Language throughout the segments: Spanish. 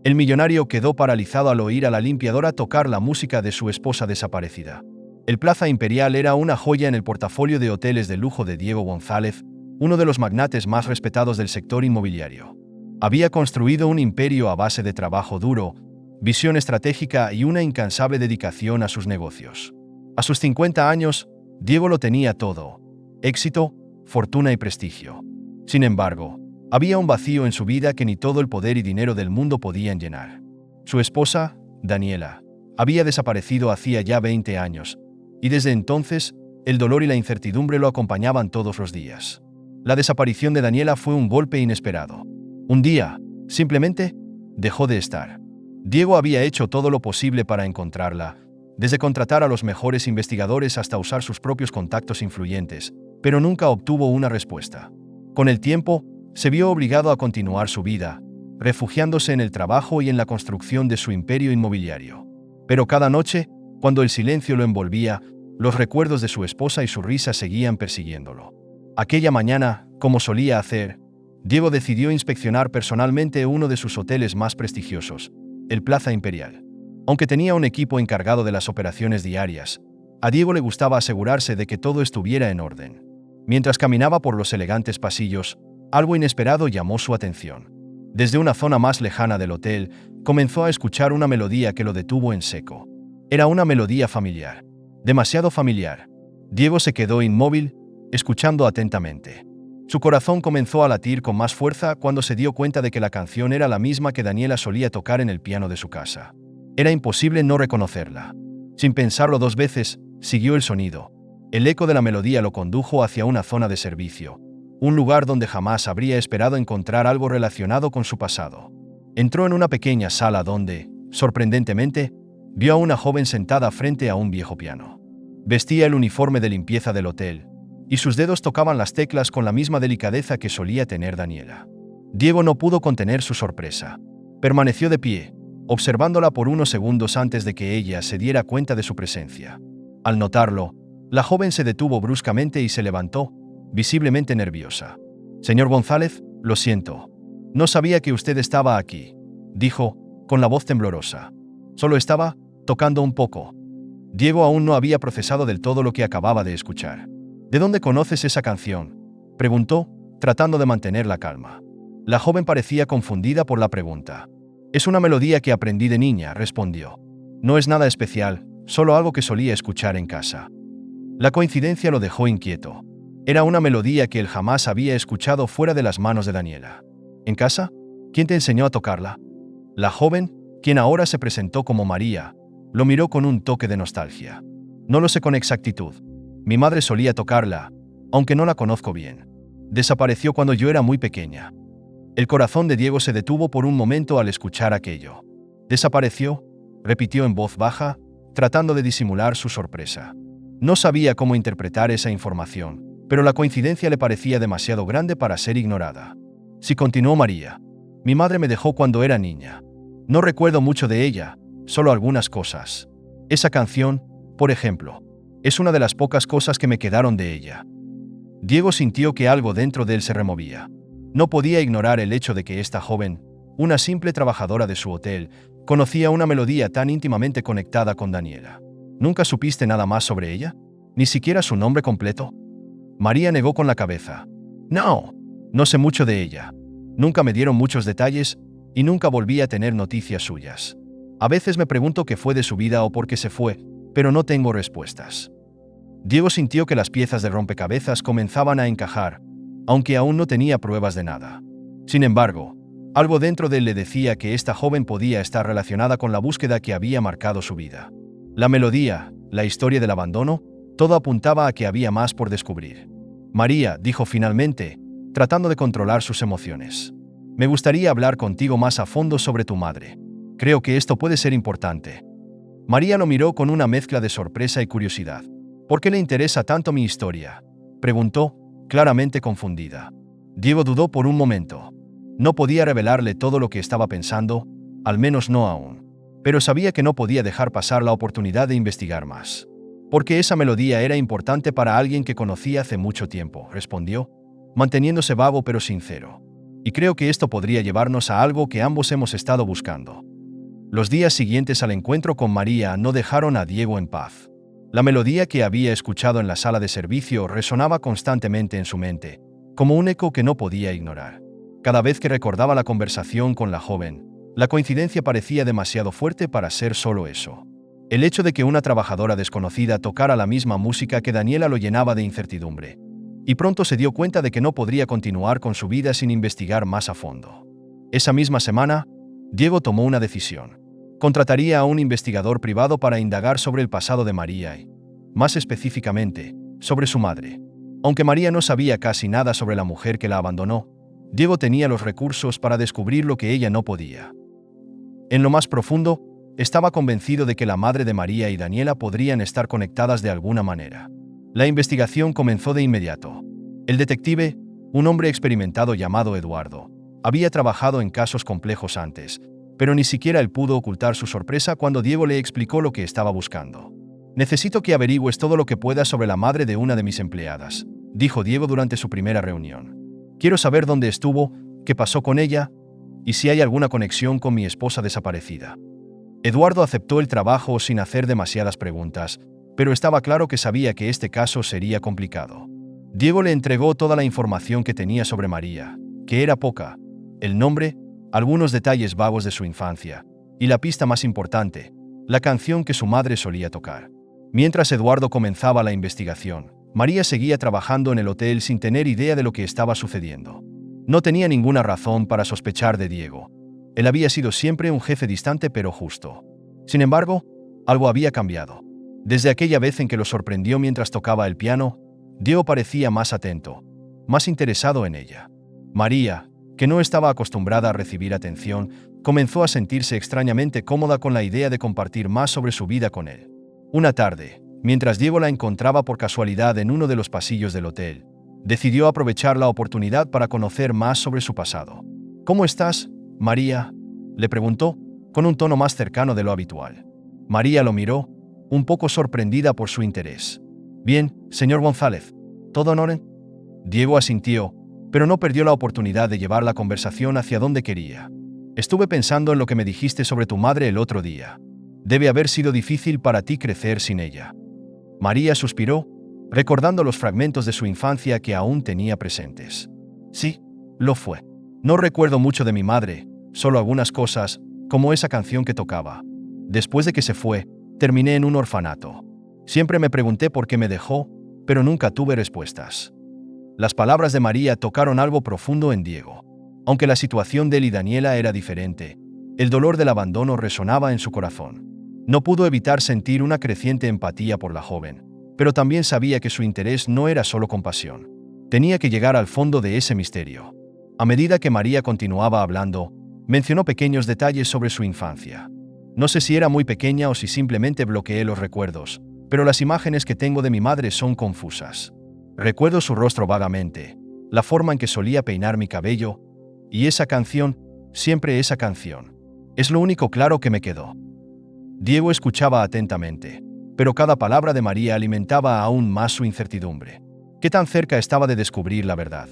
El millonario quedó paralizado al oír a la limpiadora tocar la música de su esposa desaparecida. El Plaza Imperial era una joya en el portafolio de hoteles de lujo de Diego González, uno de los magnates más respetados del sector inmobiliario. Había construido un imperio a base de trabajo duro, visión estratégica y una incansable dedicación a sus negocios. A sus 50 años, Diego lo tenía todo: éxito, fortuna y prestigio. Sin embargo, había un vacío en su vida que ni todo el poder y dinero del mundo podían llenar. Su esposa, Daniela, había desaparecido hacía ya 20 años, y desde entonces, el dolor y la incertidumbre lo acompañaban todos los días. La desaparición de Daniela fue un golpe inesperado. Un día, simplemente, dejó de estar. Diego había hecho todo lo posible para encontrarla, desde contratar a los mejores investigadores hasta usar sus propios contactos influyentes, pero nunca obtuvo una respuesta. Con el tiempo, se vio obligado a continuar su vida, refugiándose en el trabajo y en la construcción de su imperio inmobiliario. Pero cada noche, cuando el silencio lo envolvía, los recuerdos de su esposa y su risa seguían persiguiéndolo. Aquella mañana, como solía hacer, Diego decidió inspeccionar personalmente uno de sus hoteles más prestigiosos, el Plaza Imperial. Aunque tenía un equipo encargado de las operaciones diarias, a Diego le gustaba asegurarse de que todo estuviera en orden. Mientras caminaba por los elegantes pasillos, algo inesperado llamó su atención. Desde una zona más lejana del hotel, comenzó a escuchar una melodía que lo detuvo en seco. Era una melodía familiar, demasiado familiar. Diego se quedó inmóvil, escuchando atentamente. Su corazón comenzó a latir con más fuerza cuando se dio cuenta de que la canción era la misma que Daniela solía tocar en el piano de su casa. Era imposible no reconocerla. Sin pensarlo dos veces, siguió el sonido. El eco de la melodía lo condujo hacia una zona de servicio, un lugar donde jamás habría esperado encontrar algo relacionado con su pasado. Entró en una pequeña sala donde, sorprendentemente, vio a una joven sentada frente a un viejo piano. Vestía el uniforme de limpieza del hotel, y sus dedos tocaban las teclas con la misma delicadeza que solía tener Daniela. Diego no pudo contener su sorpresa. Permaneció de pie, observándola por unos segundos antes de que ella se diera cuenta de su presencia. Al notarlo, la joven se detuvo bruscamente y se levantó, visiblemente nerviosa. «Señor González, lo siento. No sabía que usted estaba aquí», dijo, con la voz temblorosa. «Solo estaba tocando un poco». Diego aún no había procesado del todo lo que acababa de escuchar. «¿De dónde conoces esa canción?», preguntó, tratando de mantener la calma. La joven parecía confundida por la pregunta. «Es una melodía que aprendí de niña», respondió. «No es nada especial, solo algo que solía escuchar en casa». La coincidencia lo dejó inquieto. Era una melodía que él jamás había escuchado fuera de las manos de Daniela. ¿En casa? ¿Quién te enseñó a tocarla? La joven, quien ahora se presentó como María, lo miró con un toque de nostalgia. «No lo sé con exactitud. Mi madre solía tocarla, aunque no la conozco bien. Desapareció cuando yo era muy pequeña». El corazón de Diego se detuvo por un momento al escuchar aquello. «¿Desapareció?», repitió en voz baja, tratando de disimular su sorpresa. No sabía cómo interpretar esa información, pero la coincidencia le parecía demasiado grande para ser ignorada. «Sí», continuó María. «Mi madre me dejó cuando era niña. No recuerdo mucho de ella, solo algunas cosas. Esa canción, por ejemplo, es una de las pocas cosas que me quedaron de ella». Diego sintió que algo dentro de él se removía. No podía ignorar el hecho de que esta joven, una simple trabajadora de su hotel, conocía una melodía tan íntimamente conectada con Daniela. «¿Nunca supiste nada más sobre ella? ¿Ni siquiera su nombre completo?». María negó con la cabeza. No sé mucho de ella. Nunca me dieron muchos detalles y nunca volví a tener noticias suyas. A veces me pregunto qué fue de su vida o por qué se fue, pero no tengo respuestas». Diego sintió que las piezas de rompecabezas comenzaban a encajar, aunque aún no tenía pruebas de nada. Sin embargo, algo dentro de él le decía que esta joven podía estar relacionada con la búsqueda que había marcado su vida. La melodía, la historia del abandono, todo apuntaba a que había más por descubrir. «María», dijo finalmente, tratando de controlar sus emociones. «Me gustaría hablar contigo más a fondo sobre tu madre. Creo que esto puede ser importante». María lo miró con una mezcla de sorpresa y curiosidad. «¿Por qué le interesa tanto mi historia?», preguntó, claramente confundida. Diego dudó por un momento. No podía revelarle todo lo que estaba pensando, al menos no aún. Pero sabía que no podía dejar pasar la oportunidad de investigar más. «Porque esa melodía era importante para alguien que conocí hace mucho tiempo», respondió, manteniéndose vago pero sincero. Y creo que esto podría llevarnos a algo que ambos hemos estado buscando. Los días siguientes al encuentro con María no dejaron a Diego en paz. La melodía que había escuchado en la sala de servicio resonaba constantemente en su mente, como un eco que no podía ignorar. Cada vez que recordaba la conversación con la joven, la coincidencia parecía demasiado fuerte para ser solo eso. El hecho de que una trabajadora desconocida tocara la misma música que Daniela lo llenaba de incertidumbre, y pronto se dio cuenta de que no podría continuar con su vida sin investigar más a fondo. Esa misma semana, Diego tomó una decisión. Contrataría a un investigador privado para indagar sobre el pasado de María y, más específicamente, sobre su madre. Aunque María no sabía casi nada sobre la mujer que la abandonó, Diego tenía los recursos para descubrir lo que ella no podía. En lo más profundo, estaba convencido de que la madre de María y Daniela podrían estar conectadas de alguna manera. La investigación comenzó de inmediato. El detective, un hombre experimentado llamado Eduardo, había trabajado en casos complejos antes, pero ni siquiera él pudo ocultar su sorpresa cuando Diego le explicó lo que estaba buscando. «Necesito que averigües todo lo que puedas sobre la madre de una de mis empleadas», dijo Diego durante su primera reunión. «Quiero saber dónde estuvo, qué pasó con ella, y si hay alguna conexión con mi esposa desaparecida». Eduardo aceptó el trabajo sin hacer demasiadas preguntas, pero estaba claro que sabía que este caso sería complicado. Diego le entregó toda la información que tenía sobre María, que era poca: el nombre, algunos detalles vagos de su infancia, y la pista más importante, la canción que su madre solía tocar. Mientras Eduardo comenzaba la investigación, María seguía trabajando en el hotel sin tener idea de lo que estaba sucediendo. No tenía ninguna razón para sospechar de Diego. Él había sido siempre un jefe distante pero justo. Sin embargo, algo había cambiado. Desde aquella vez en que lo sorprendió mientras tocaba el piano, Diego parecía más atento, más interesado en ella. María, que no estaba acostumbrada a recibir atención, comenzó a sentirse extrañamente cómoda con la idea de compartir más sobre su vida con él. Una tarde, mientras Diego la encontraba por casualidad en uno de los pasillos del hotel, decidió aprovechar la oportunidad para conocer más sobre su pasado. «¿Cómo estás, María?», le preguntó, con un tono más cercano de lo habitual. María lo miró, un poco sorprendida por su interés. «Bien, señor González. ¿Todo en orden?». Diego asintió, pero no perdió la oportunidad de llevar la conversación hacia donde quería. «Estuve pensando en lo que me dijiste sobre tu madre el otro día. Debe haber sido difícil para ti crecer sin ella». María suspiró, recordando los fragmentos de su infancia que aún tenía presentes. «Sí, lo fue. No recuerdo mucho de mi madre, solo algunas cosas, como esa canción que tocaba. Después de que se fue, terminé en un orfanato. Siempre me pregunté por qué me dejó, pero nunca tuve respuestas». Las palabras de María tocaron algo profundo en Diego. Aunque la situación de él y Daniela era diferente, el dolor del abandono resonaba en su corazón. No pudo evitar sentir una creciente empatía por la joven, pero también sabía que su interés no era solo compasión. Tenía que llegar al fondo de ese misterio. A medida que María continuaba hablando, mencionó pequeños detalles sobre su infancia. «No sé si era muy pequeña o si simplemente bloqueé los recuerdos, pero las imágenes que tengo de mi madre son confusas. Recuerdo su rostro vagamente, la forma en que solía peinar mi cabello, y esa canción, siempre esa canción. Es lo único claro que me quedó». Diego escuchaba atentamente, pero cada palabra de María alimentaba aún más su incertidumbre. ¿Qué tan cerca estaba de descubrir la verdad?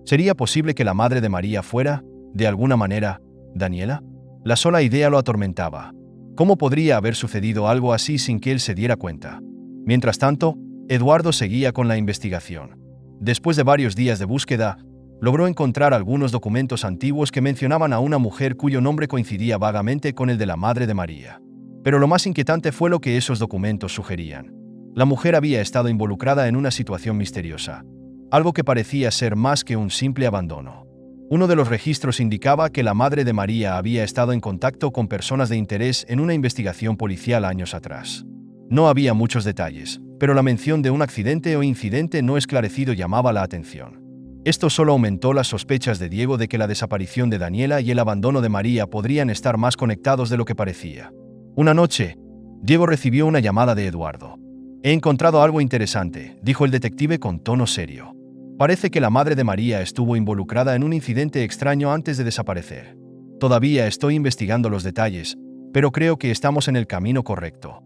¿Sería posible que la madre de María fuera, de alguna manera, Daniela? La sola idea lo atormentaba. ¿Cómo podría haber sucedido algo así sin que él se diera cuenta? Mientras tanto, Eduardo seguía con la investigación. Después de varios días de búsqueda, logró encontrar algunos documentos antiguos que mencionaban a una mujer cuyo nombre coincidía vagamente con el de la madre de María. Pero lo más inquietante fue lo que esos documentos sugerían. La mujer había estado involucrada en una situación misteriosa, algo que parecía ser más que un simple abandono. Uno de los registros indicaba que la madre de María había estado en contacto con personas de interés en una investigación policial años atrás. No había muchos detalles, pero la mención de un accidente o incidente no esclarecido llamaba la atención. Esto solo aumentó las sospechas de Diego de que la desaparición de Daniela y el abandono de María podrían estar más conectados de lo que parecía. Una noche, Diego recibió una llamada de Eduardo. «He encontrado algo interesante», dijo el detective con tono serio. «Parece que la madre de María estuvo involucrada en un incidente extraño antes de desaparecer. Todavía estoy investigando los detalles, pero creo que estamos en el camino correcto».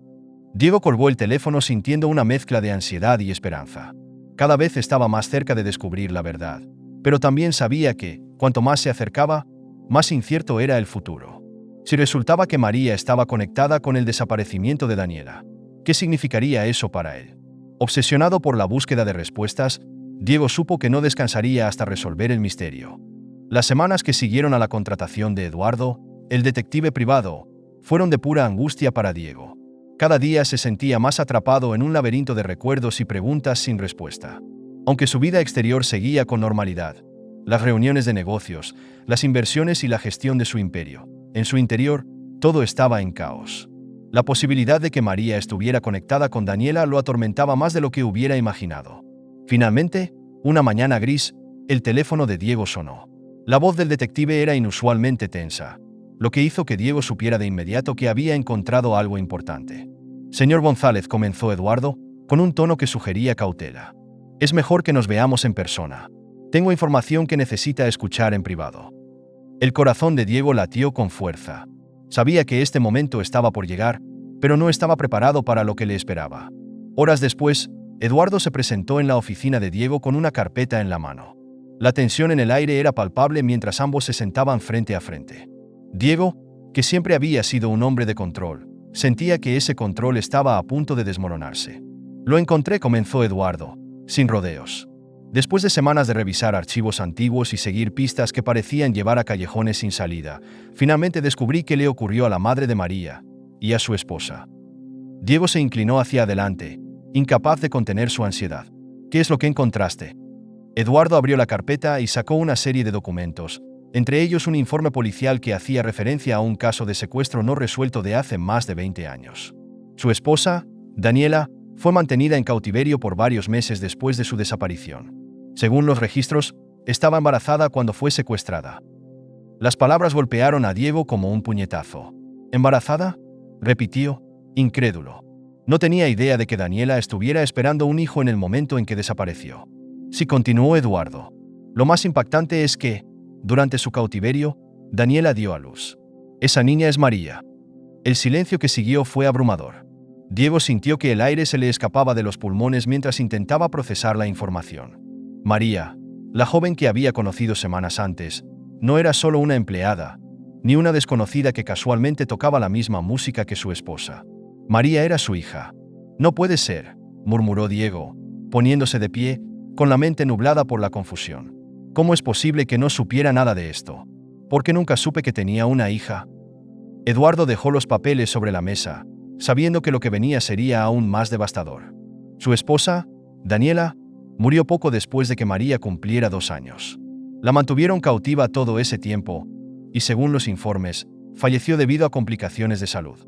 Diego colgó el teléfono sintiendo una mezcla de ansiedad y esperanza. Cada vez estaba más cerca de descubrir la verdad, pero también sabía que, Cuanto más se acercaba, más incierto era el futuro. Si resultaba que María estaba conectada con el desaparecimiento de Daniela, ¿qué significaría eso para él? Obsesionado por la búsqueda de respuestas, Diego supo que no descansaría hasta resolver el misterio. Las semanas que siguieron a la contratación de Eduardo, el detective privado, fueron de pura angustia para Diego. Cada día se sentía más atrapado en un laberinto de recuerdos y preguntas sin respuesta. Aunque su vida exterior seguía con normalidad, las reuniones de negocios, las inversiones y la gestión de su imperio, en su interior, todo estaba en caos. La posibilidad de que María estuviera conectada con Daniela lo atormentaba más de lo que hubiera imaginado. Finalmente, una mañana gris, el teléfono de Diego sonó. La voz del detective era inusualmente tensa, lo que hizo que Diego supiera de inmediato que había encontrado algo importante. Señor González, comenzó Eduardo, con un tono que sugería cautela. Es mejor que nos veamos en persona. Tengo información que necesita escuchar en privado. El corazón de Diego latió con fuerza. Sabía que este momento estaba por llegar, pero no estaba preparado para lo que le esperaba. Horas después, Eduardo se presentó en la oficina de Diego con una carpeta en la mano. La tensión en el aire era palpable mientras ambos se sentaban frente a frente. Diego, que siempre había sido un hombre de control, sentía que ese control estaba a punto de desmoronarse. Lo encontré, comenzó Eduardo, sin rodeos. Después de semanas de revisar archivos antiguos y seguir pistas que parecían llevar a callejones sin salida, finalmente descubrí qué le ocurrió a la madre de María y a su esposa. Diego se inclinó hacia adelante, incapaz de contener su ansiedad. ¿Qué es lo que encontraste? Eduardo abrió la carpeta y sacó una serie de documentos, entre ellos un informe policial que hacía referencia a un caso de secuestro no resuelto de hace más de 20 años. Su esposa, Daniela, fue mantenida en cautiverio por varios meses después de su desaparición. Según los registros, estaba embarazada cuando fue secuestrada. Las palabras golpearon a Diego como un puñetazo. ¿Embarazada?, repitió, incrédulo. No tenía idea de que Daniela estuviera esperando un hijo en el momento en que desapareció. Sí, continuó Eduardo. Lo más impactante es que, durante su cautiverio, Daniela dio a luz. Esa niña es María. El silencio que siguió fue abrumador. Diego sintió que el aire se le escapaba de los pulmones mientras intentaba procesar la información. María, la joven que había conocido semanas antes, no era solo una empleada, ni una desconocida que casualmente tocaba la misma música que su esposa. María era su hija. No puede ser, murmuró Diego, poniéndose de pie, con la mente nublada por la confusión. ¿Cómo es posible que no supiera nada de esto? ¿Por qué nunca supe que tenía una hija? Eduardo dejó los papeles sobre la mesa, sabiendo que lo que venía sería aún más devastador. Su esposa, Daniela, murió poco después de que María cumpliera 2 años. La mantuvieron cautiva todo ese tiempo, y según los informes, falleció debido a complicaciones de salud.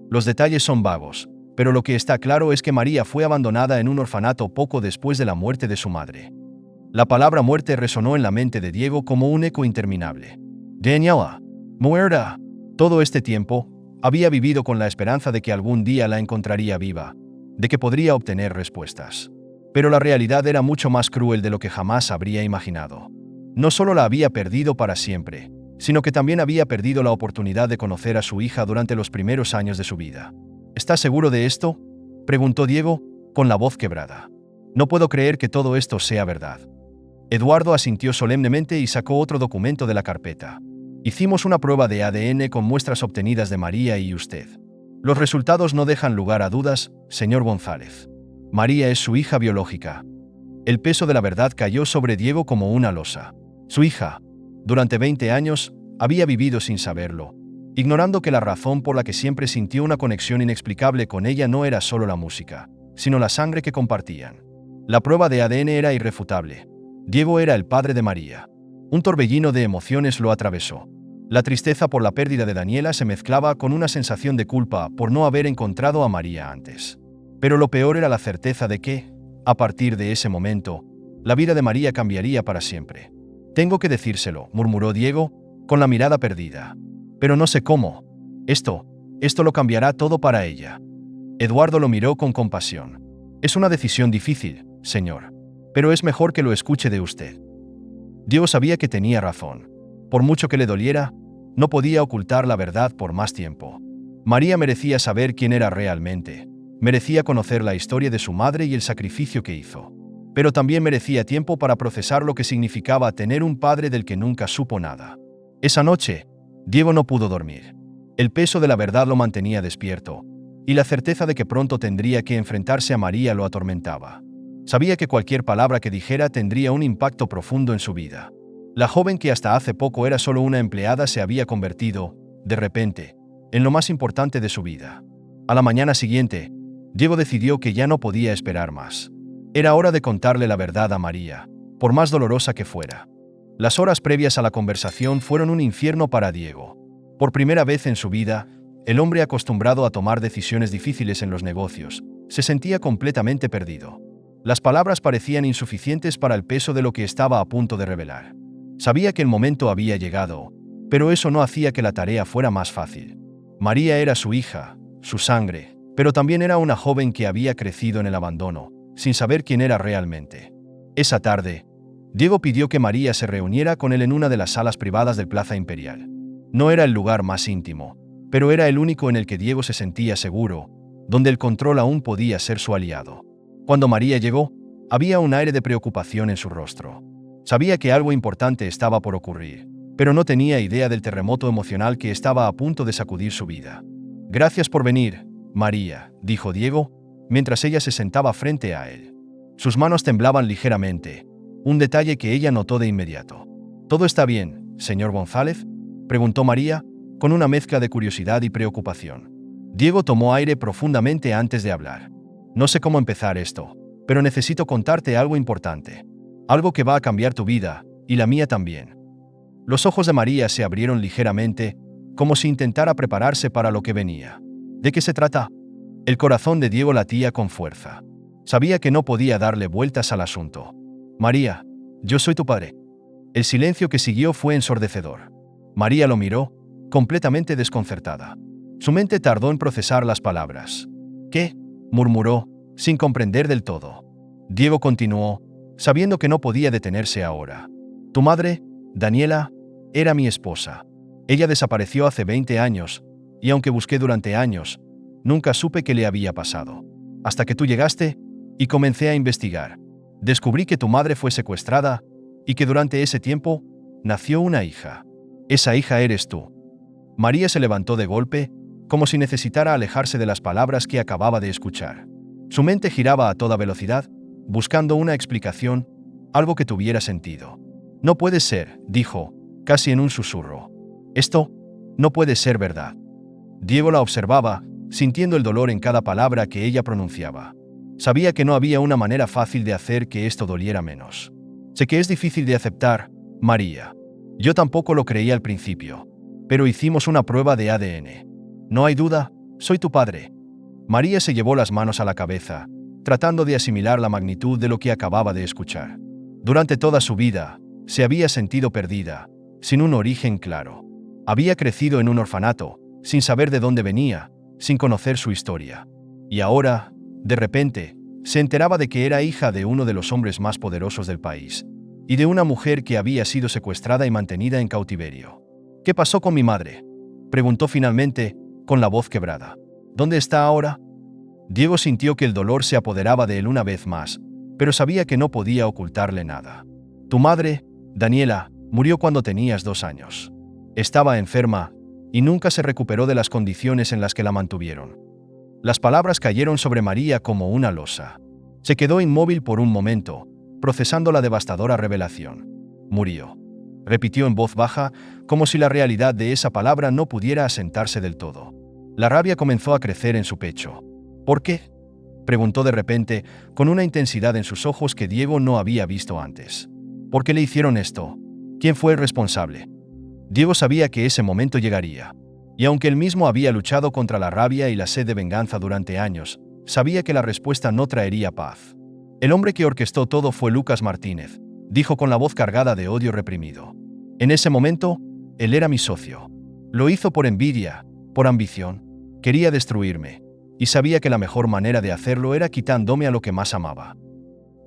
Los detalles son vagos, pero lo que está claro es que María fue abandonada en un orfanato poco después de la muerte de su madre. La palabra muerte resonó en la mente de Diego como un eco interminable. Daniela, muerta. Todo este tiempo, había vivido con la esperanza de que algún día la encontraría viva, de que podría obtener respuestas. Pero la realidad era mucho más cruel de lo que jamás habría imaginado. No solo la había perdido para siempre, sino que también había perdido la oportunidad de conocer a su hija durante los primeros años de su vida. ¿Estás seguro de esto?, preguntó Diego, con la voz quebrada. No puedo creer que todo esto sea verdad. Eduardo asintió solemnemente y sacó otro documento de la carpeta. Hicimos una prueba de ADN con muestras obtenidas de María y usted. Los resultados no dejan lugar a dudas, señor González. María es su hija biológica. El peso de la verdad cayó sobre Diego como una losa. Su hija, durante 20 años, había vivido sin saberlo, ignorando que la razón por la que siempre sintió una conexión inexplicable con ella no era solo la música, sino la sangre que compartían. La prueba de ADN era irrefutable. Diego era el padre de María. Un torbellino de emociones lo atravesó. La tristeza por la pérdida de Daniela se mezclaba con una sensación de culpa por no haber encontrado a María antes. Pero lo peor era la certeza de que, a partir de ese momento, la vida de María cambiaría para siempre. Tengo que decírselo, murmuró Diego, con la mirada perdida. Pero no sé cómo. Esto lo cambiará todo para ella. Eduardo lo miró con compasión. Es una decisión difícil, señor, pero es mejor que lo escuche de usted. Diego sabía que tenía razón. Por mucho que le doliera, no podía ocultar la verdad por más tiempo. María merecía saber quién era realmente. Merecía conocer la historia de su madre y el sacrificio que hizo. pero también merecía tiempo para procesar lo que significaba tener un padre del que nunca supo nada. Esa noche, Diego no pudo dormir. El peso de la verdad lo mantenía despierto, y la certeza de que pronto tendría que enfrentarse a María lo atormentaba. Sabía que cualquier palabra que dijera tendría un impacto profundo en su vida. La joven que hasta hace poco era solo una empleada se había convertido, de repente, en lo más importante de su vida. A la mañana siguiente, Diego decidió que ya no podía esperar más. Era hora de contarle la verdad a María, por más dolorosa que fuera. Las horas previas a la conversación fueron un infierno para Diego. Por primera vez en su vida, el hombre acostumbrado a tomar decisiones difíciles en los negocios, se sentía completamente perdido. Las palabras parecían insuficientes para el peso de lo que estaba a punto de revelar. Sabía que el momento había llegado, pero eso no hacía que la tarea fuera más fácil. María era su hija, su sangre, pero también era una joven que había crecido en el abandono, sin saber quién era realmente. Esa tarde, Diego pidió que María se reuniera con él en una de las salas privadas del Plaza Imperial. No era el lugar más íntimo, pero era el único en el que Diego se sentía seguro, donde el control aún podía ser su aliado. Cuando María llegó, había un aire de preocupación en su rostro. Sabía que algo importante estaba por ocurrir, pero no tenía idea del terremoto emocional que estaba a punto de sacudir su vida. «Gracias por venir, María», dijo Diego, mientras ella se sentaba frente a él. Sus manos temblaban ligeramente, un detalle que ella notó de inmediato. «¿Todo está bien, señor González?», preguntó María, con una mezcla de curiosidad y preocupación. Diego tomó aire profundamente antes de hablar. «No sé cómo empezar esto, pero necesito contarte algo importante. Algo que va a cambiar tu vida, y la mía también». Los ojos de María se abrieron ligeramente, como si intentara prepararse para lo que venía. ¿De qué se trata? El corazón de Diego latía con fuerza. Sabía que no podía darle vueltas al asunto. «María, yo soy tu padre». El silencio que siguió fue ensordecedor. María lo miró, completamente desconcertada. Su mente tardó en procesar las palabras. «¿Qué?», murmuró, sin comprender del todo. Diego continuó, sabiendo que no podía detenerse ahora. «Tu madre, Daniela, era mi esposa. Ella desapareció hace 20 años, y aunque busqué durante años, nunca supe qué le había pasado. Hasta que tú llegaste, y comencé a investigar. Descubrí que tu madre fue secuestrada, y que durante ese tiempo, nació una hija. Esa hija eres tú». María se levantó de golpe, como si necesitara alejarse de las palabras que acababa de escuchar. Su mente giraba a toda velocidad, buscando una explicación, algo que tuviera sentido. «No puede ser», dijo, casi en un susurro. «Esto no puede ser verdad». Diego la observaba, sintiendo el dolor en cada palabra que ella pronunciaba. Sabía que no había una manera fácil de hacer que esto doliera menos. «Sé que es difícil de aceptar, María. Yo tampoco lo creí al principio, pero hicimos una prueba de ADN. No hay duda, soy tu padre». María se llevó las manos a la cabeza, tratando de asimilar la magnitud de lo que acababa de escuchar. Durante toda su vida, se había sentido perdida, sin un origen claro. Había crecido en un orfanato, sin saber de dónde venía, sin conocer su historia. Y ahora, de repente, se enteraba de que era hija de uno de los hombres más poderosos del país, y de una mujer que había sido secuestrada y mantenida en cautiverio. «¿Qué pasó con mi madre?», preguntó finalmente, con la voz quebrada. «¿Dónde está ahora?». Diego sintió que el dolor se apoderaba de él una vez más, pero sabía que no podía ocultarle nada. «Tu madre, Daniela, murió cuando tenías 2 años. Estaba enferma, y nunca se recuperó de las condiciones en las que la mantuvieron». Las palabras cayeron sobre María como una losa. Se quedó inmóvil por un momento, procesando la devastadora revelación. «Murió», repitió en voz baja, como si la realidad de esa palabra no pudiera asentarse del todo. La rabia comenzó a crecer en su pecho. «¿Por qué?», preguntó de repente, con una intensidad en sus ojos que Diego no había visto antes. «¿Por qué le hicieron esto? ¿Quién fue el responsable?». Diego sabía que ese momento llegaría. Y aunque él mismo había luchado contra la rabia y la sed de venganza durante años, sabía que la respuesta no traería paz. «El hombre que orquestó todo fue Lucas Martínez», dijo con la voz cargada de odio reprimido. «En ese momento, él era mi socio. Lo hizo por envidia, por ambición. Quería destruirme, y sabía que la mejor manera de hacerlo era quitándome a lo que más amaba».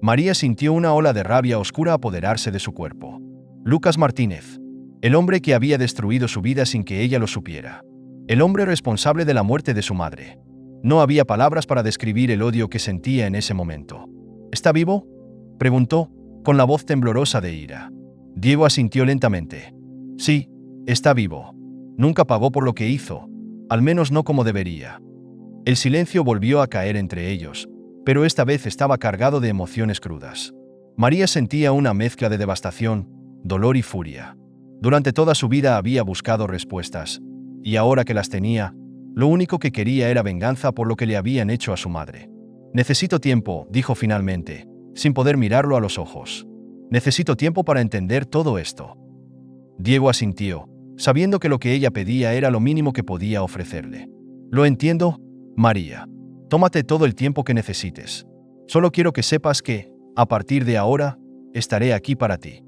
María sintió una ola de rabia oscura apoderarse de su cuerpo. Lucas Martínez. El hombre que había destruido su vida sin que ella lo supiera. El hombre responsable de la muerte de su madre. No había palabras para describir el odio que sentía en ese momento. «¿Está vivo?», Preguntó, con la voz temblorosa de ira. Diego asintió lentamente. Sí, está vivo. Nunca pagó por lo que hizo, al menos no como debería. El silencio volvió a caer entre ellos, pero esta vez estaba cargado de emociones crudas. María sentía una mezcla de devastación, dolor y furia. Durante toda su vida había buscado respuestas, y ahora que las tenía, lo único que quería era venganza por lo que le habían hecho a su madre. Necesito tiempo, dijo finalmente, sin poder mirarlo a los ojos. Necesito tiempo para entender todo esto. Diego asintió, sabiendo que lo que ella pedía era lo mínimo que podía ofrecerle. Lo entiendo, María. Tómate todo el tiempo que necesites. Solo quiero que sepas que, a partir de ahora, estaré aquí para ti.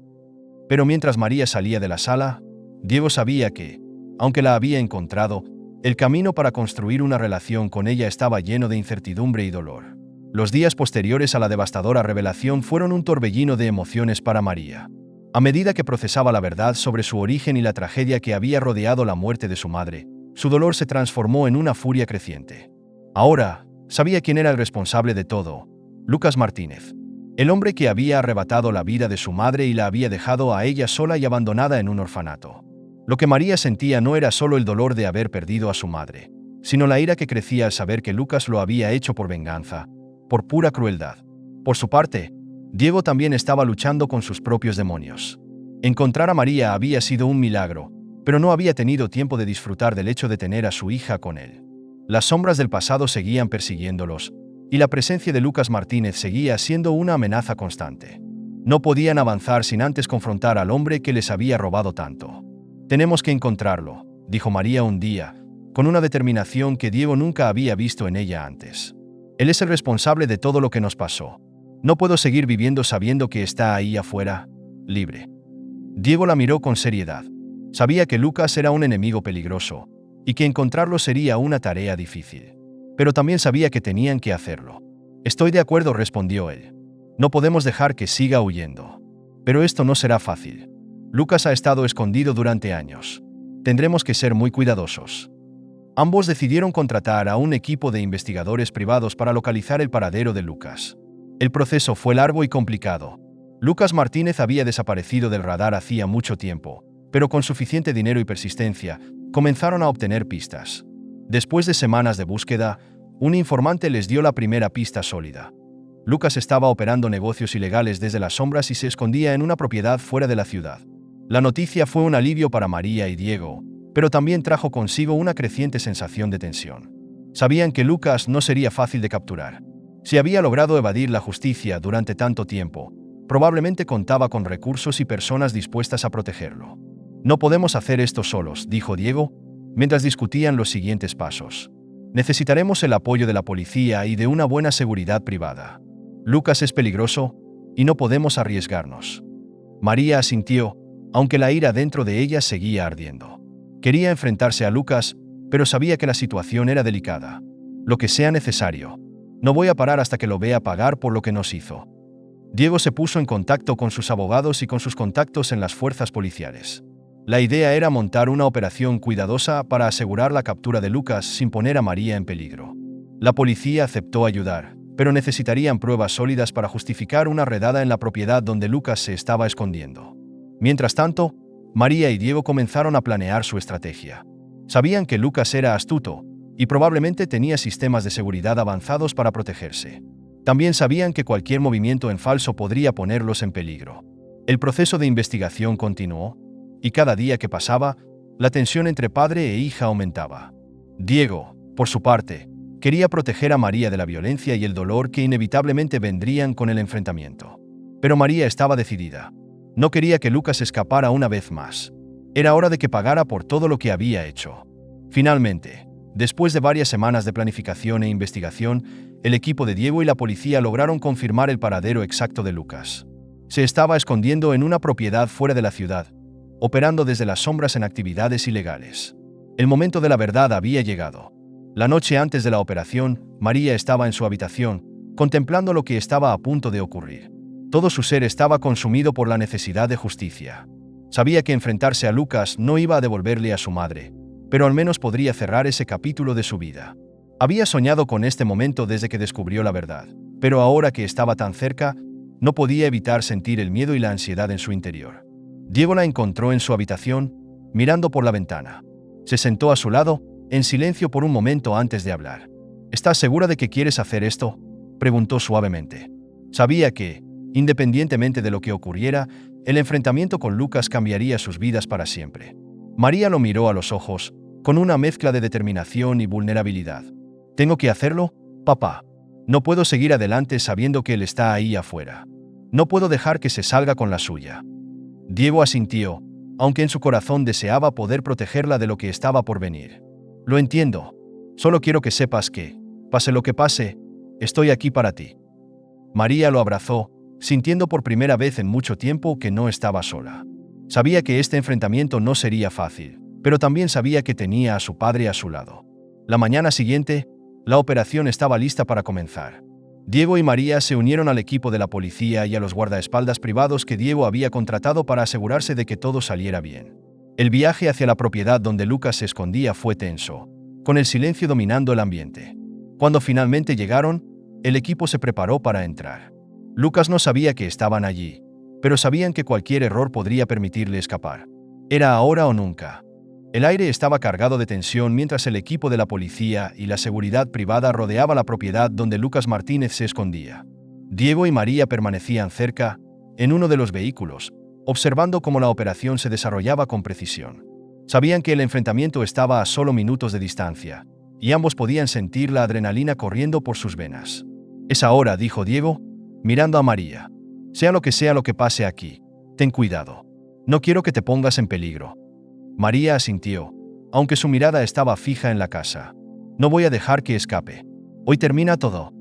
Pero mientras María salía de la sala, Diego sabía que, aunque la había encontrado, el camino para construir una relación con ella estaba lleno de incertidumbre y dolor. Los días posteriores a la devastadora revelación fueron un torbellino de emociones para María. A medida que procesaba la verdad sobre su origen y la tragedia que había rodeado la muerte de su madre, su dolor se transformó en una furia creciente. Ahora, sabía quién era el responsable de todo: Lucas Martínez. El hombre que había arrebatado la vida de su madre y la había dejado a ella sola y abandonada en un orfanato. Lo que María sentía no era solo el dolor de haber perdido a su madre, sino la ira que crecía al saber que Lucas lo había hecho por venganza, por pura crueldad. Por su parte, Diego también estaba luchando con sus propios demonios. Encontrar a María había sido un milagro, pero no había tenido tiempo de disfrutar del hecho de tener a su hija con él. Las sombras del pasado seguían persiguiéndolos, y la presencia de Lucas Martínez seguía siendo una amenaza constante. No podían avanzar sin antes confrontar al hombre que les había robado tanto. Tenemos que encontrarlo, dijo María un día, con una determinación que Diego nunca había visto en ella antes. Él es el responsable de todo lo que nos pasó. No puedo seguir viviendo sabiendo que está ahí afuera, libre. Diego la miró con seriedad. Sabía que Lucas era un enemigo peligroso, y que encontrarlo sería una tarea difícil. Pero también sabía que tenían que hacerlo. Estoy de acuerdo, respondió él. No podemos dejar que siga huyendo. Pero esto no será fácil. Lucas ha estado escondido durante años. Tendremos que ser muy cuidadosos. Ambos decidieron contratar a un equipo de investigadores privados para localizar el paradero de Lucas. El proceso fue largo y complicado. Lucas Martínez había desaparecido del radar hacía mucho tiempo, pero con suficiente dinero y persistencia, comenzaron a obtener pistas. Después de semanas de búsqueda, un informante les dio la primera pista sólida. Lucas estaba operando negocios ilegales desde las sombras y se escondía en una propiedad fuera de la ciudad. La noticia fue un alivio para María y Diego, pero también trajo consigo una creciente sensación de tensión. Sabían que Lucas no sería fácil de capturar. Si había logrado evadir la justicia durante tanto tiempo, probablemente contaba con recursos y personas dispuestas a protegerlo. No podemos hacer esto solos, dijo Diego, mientras discutían los siguientes pasos. Necesitaremos el apoyo de la policía y de una buena seguridad privada. Lucas es peligroso, y no podemos arriesgarnos. María asintió, aunque la ira dentro de ella seguía ardiendo. Quería enfrentarse a Lucas, pero sabía que la situación era delicada. Lo que sea necesario. No voy a parar hasta que lo vea pagar por lo que nos hizo. Diego se puso en contacto con sus abogados y con sus contactos en las fuerzas policiales. La idea era montar una operación cuidadosa para asegurar la captura de Lucas sin poner a María en peligro. La policía aceptó ayudar, pero necesitarían pruebas sólidas para justificar una redada en la propiedad donde Lucas se estaba escondiendo. Mientras tanto, María y Diego comenzaron a planear su estrategia. Sabían que Lucas era astuto, y probablemente tenía sistemas de seguridad avanzados para protegerse. También sabían que cualquier movimiento en falso podría ponerlos en peligro. El proceso de investigación continuó, y cada día que pasaba, la tensión entre padre e hija aumentaba. Diego, por su parte, quería proteger a María de la violencia y el dolor que inevitablemente vendrían con el enfrentamiento. Pero María estaba decidida. No quería que Lucas escapara una vez más. Era hora de que pagara por todo lo que había hecho. Finalmente, después de varias semanas de planificación e investigación, el equipo de Diego y la policía lograron confirmar el paradero exacto de Lucas. Se estaba escondiendo en una propiedad fuera de la ciudad, operando desde las sombras en actividades ilegales. El momento de la verdad había llegado. La noche antes de la operación, María estaba en su habitación, contemplando lo que estaba a punto de ocurrir. Todo su ser estaba consumido por la necesidad de justicia. Sabía que enfrentarse a Lucas no iba a devolverle a su madre, pero al menos podría cerrar ese capítulo de su vida. Había soñado con este momento desde que descubrió la verdad, pero ahora que estaba tan cerca, no podía evitar sentir el miedo y la ansiedad en su interior. Diego la encontró en su habitación, mirando por la ventana. Se sentó a su lado, en silencio por un momento antes de hablar. ¿Estás segura de que quieres hacer esto?, preguntó suavemente. Sabía que, independientemente de lo que ocurriera, el enfrentamiento con Lucas cambiaría sus vidas para siempre. María lo miró a los ojos, con una mezcla de determinación y vulnerabilidad. «¿Tengo que hacerlo, papá? No puedo seguir adelante sabiendo que él está ahí afuera. No puedo dejar que se salga con la suya». Diego asintió, aunque en su corazón deseaba poder protegerla de lo que estaba por venir. «Lo entiendo. Solo quiero que sepas que, pase lo que pase, estoy aquí para ti». María lo abrazó, sintiendo por primera vez en mucho tiempo que no estaba sola. Sabía que este enfrentamiento no sería fácil, pero también sabía que tenía a su padre a su lado. La mañana siguiente, la operación estaba lista para comenzar. Diego y María se unieron al equipo de la policía y a los guardaespaldas privados que Diego había contratado para asegurarse de que todo saliera bien. El viaje hacia la propiedad donde Lucas se escondía fue tenso, con el silencio dominando el ambiente. Cuando finalmente llegaron, el equipo se preparó para entrar. Lucas no sabía que estaban allí, pero sabían que cualquier error podría permitirle escapar. Era ahora o nunca. El aire estaba cargado de tensión mientras el equipo de la policía y la seguridad privada rodeaba la propiedad donde Lucas Martínez se escondía. Diego y María permanecían cerca, en uno de los vehículos, observando cómo la operación se desarrollaba con precisión. Sabían que el enfrentamiento estaba a solo minutos de distancia, y ambos podían sentir la adrenalina corriendo por sus venas. «Es ahora», dijo Diego, mirando a María. Sea lo que pase aquí, ten cuidado. No quiero que te pongas en peligro». María asintió, aunque su mirada estaba fija en la casa. «No voy a dejar que escape. Hoy termina todo».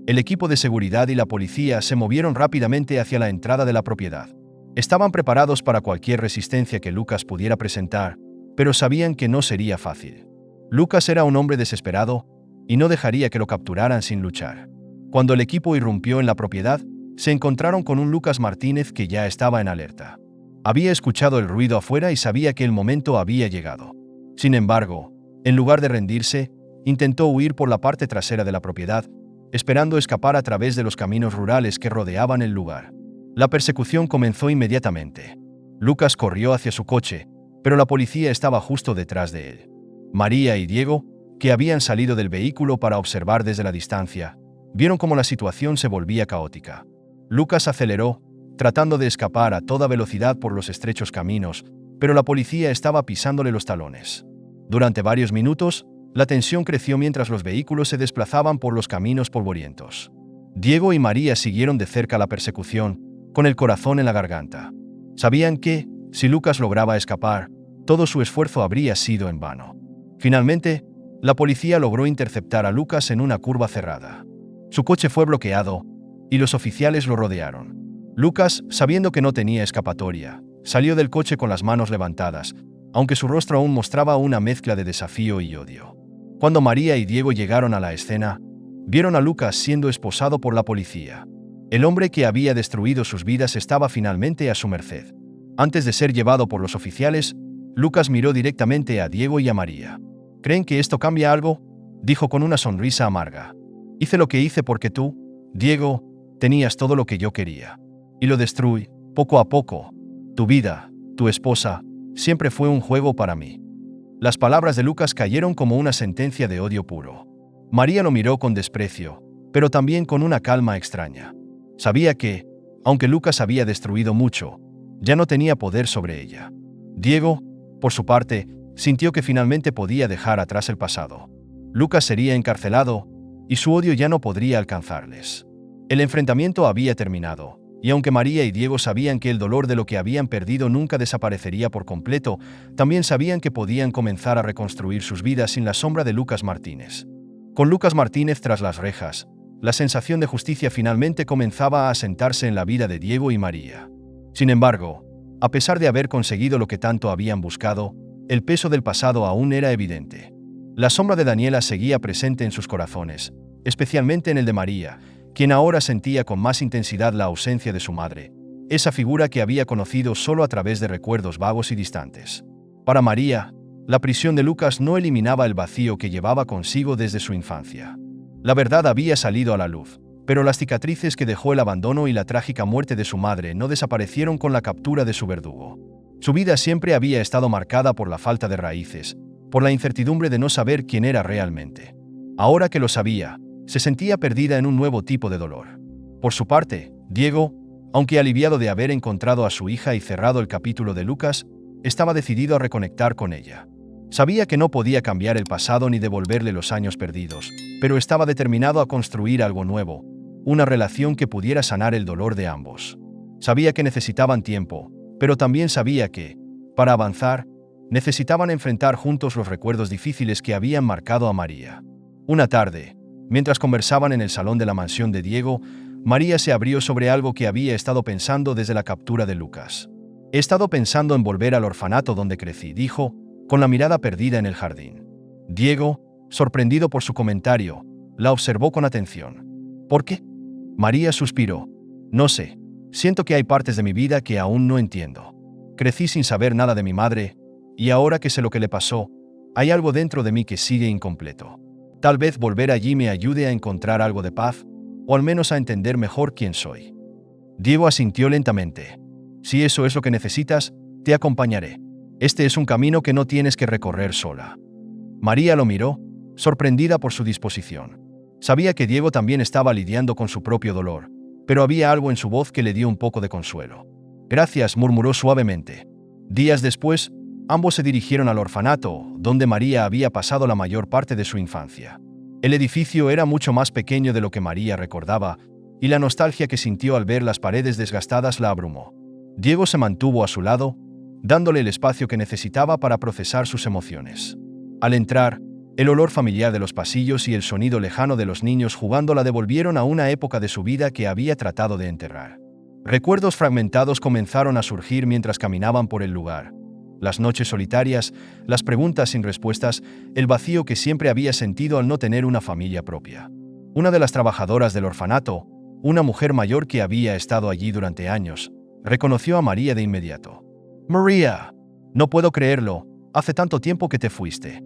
El equipo de seguridad y la policía se movieron rápidamente hacia la entrada de la propiedad. Estaban preparados para cualquier resistencia que Lucas pudiera presentar, pero sabían que no sería fácil. Lucas era un hombre desesperado y no dejaría que lo capturaran sin luchar. Cuando el equipo irrumpió en la propiedad, se encontraron con un Lucas Martínez que ya estaba en alerta. Había escuchado el ruido afuera y sabía que el momento había llegado. Sin embargo, en lugar de rendirse, intentó huir por la parte trasera de la propiedad, esperando escapar a través de los caminos rurales que rodeaban el lugar. La persecución comenzó inmediatamente. Lucas corrió hacia su coche, pero la policía estaba justo detrás de él. María y Diego, que habían salido del vehículo para observar desde la distancia, vieron cómo la situación se volvía caótica. Lucas aceleró, tratando de escapar a toda velocidad por los estrechos caminos, pero la policía estaba pisándole los talones. Durante varios minutos, la tensión creció mientras los vehículos se desplazaban por los caminos polvorientos. Diego y María siguieron de cerca la persecución, con el corazón en la garganta. Sabían que, si Lucas lograba escapar, todo su esfuerzo habría sido en vano. Finalmente, la policía logró interceptar a Lucas en una curva cerrada. Su coche fue bloqueado, y los oficiales lo rodearon. Lucas, sabiendo que no tenía escapatoria, salió del coche con las manos levantadas, aunque su rostro aún mostraba una mezcla de desafío y odio. Cuando María y Diego llegaron a la escena, vieron a Lucas siendo esposado por la policía. El hombre que había destruido sus vidas estaba finalmente a su merced. Antes de ser llevado por los oficiales, Lucas miró directamente a Diego y a María. «¿Creen que esto cambia algo?», dijo con una sonrisa amarga. «Hice lo que hice porque tú, Diego, tenías todo lo que yo quería. Y lo destruí, poco a poco. Tu vida, tu esposa, siempre fue un juego para mí». Las palabras de Lucas cayeron como una sentencia de odio puro. María lo miró con desprecio, pero también con una calma extraña. Sabía que, aunque Lucas había destruido mucho, ya no tenía poder sobre ella. Diego, por su parte, sintió que finalmente podía dejar atrás el pasado. Lucas sería encarcelado, y su odio ya no podría alcanzarles. El enfrentamiento había terminado, y aunque María y Diego sabían que el dolor de lo que habían perdido nunca desaparecería por completo, también sabían que podían comenzar a reconstruir sus vidas sin la sombra de Lucas Martínez. Con Lucas Martínez tras las rejas, la sensación de justicia finalmente comenzaba a asentarse en la vida de Diego y María. Sin embargo, a pesar de haber conseguido lo que tanto habían buscado, el peso del pasado aún era evidente. La sombra de Daniela seguía presente en sus corazones, especialmente en el de María, quien ahora sentía con más intensidad la ausencia de su madre, esa figura que había conocido solo a través de recuerdos vagos y distantes. Para María, la prisión de Lucas no eliminaba el vacío que llevaba consigo desde su infancia. La verdad había salido a la luz, Pero las cicatrices que dejó el abandono y la trágica muerte de su madre no desaparecieron con la captura de su verdugo. Su vida siempre había estado marcada por la falta de raíces, por la incertidumbre de no saber quién era realmente. Ahora que lo sabía, se sentía perdida en un nuevo tipo de dolor. Por su parte, Diego, aunque aliviado de haber encontrado a su hija y cerrado el capítulo de Lucas, estaba decidido a reconectar con ella. Sabía que no podía cambiar el pasado ni devolverle los años perdidos, pero estaba determinado a construir algo nuevo, una relación que pudiera sanar el dolor de ambos. Sabía que necesitaban tiempo, pero también sabía que, para avanzar, necesitaban enfrentar juntos los recuerdos difíciles que habían marcado a María. Una tarde, mientras conversaban en el salón de la mansión de Diego, María se abrió sobre algo que había estado pensando desde la captura de Lucas. «He estado pensando en volver al orfanato donde crecí», dijo, con la mirada perdida en el jardín. Diego, sorprendido por su comentario, la observó con atención. «¿Por qué?». María suspiró. «No sé. Siento que hay partes de mi vida que aún no entiendo. Crecí sin saber nada de mi madre, y ahora que sé lo que le pasó, hay algo dentro de mí que sigue incompleto. Tal vez volver allí me ayude a encontrar algo de paz, o al menos a entender mejor quién soy». Diego asintió lentamente. «Si eso es lo que necesitas, te acompañaré. Este es un camino que no tienes que recorrer sola». María lo miró, sorprendida por su disposición. Sabía que Diego también estaba lidiando con su propio dolor, pero había algo en su voz que le dio un poco de consuelo. «Gracias», murmuró suavemente. Días después, ambos se dirigieron al orfanato, donde María había pasado la mayor parte de su infancia. El edificio era mucho más pequeño de lo que María recordaba, y la nostalgia que sintió al ver las paredes desgastadas la abrumó. Diego se mantuvo a su lado, dándole el espacio que necesitaba para procesar sus emociones. Al entrar, el olor familiar de los pasillos y el sonido lejano de los niños jugando la devolvieron a una época de su vida que había tratado de enterrar. Recuerdos fragmentados comenzaron a surgir mientras caminaban por el lugar. Las noches solitarias, las preguntas sin respuestas, el vacío que siempre había sentido al no tener una familia propia. Una de las trabajadoras del orfanato, una mujer mayor que había estado allí durante años, reconoció a María de inmediato. «María, no puedo creerlo, hace tanto tiempo que te fuiste».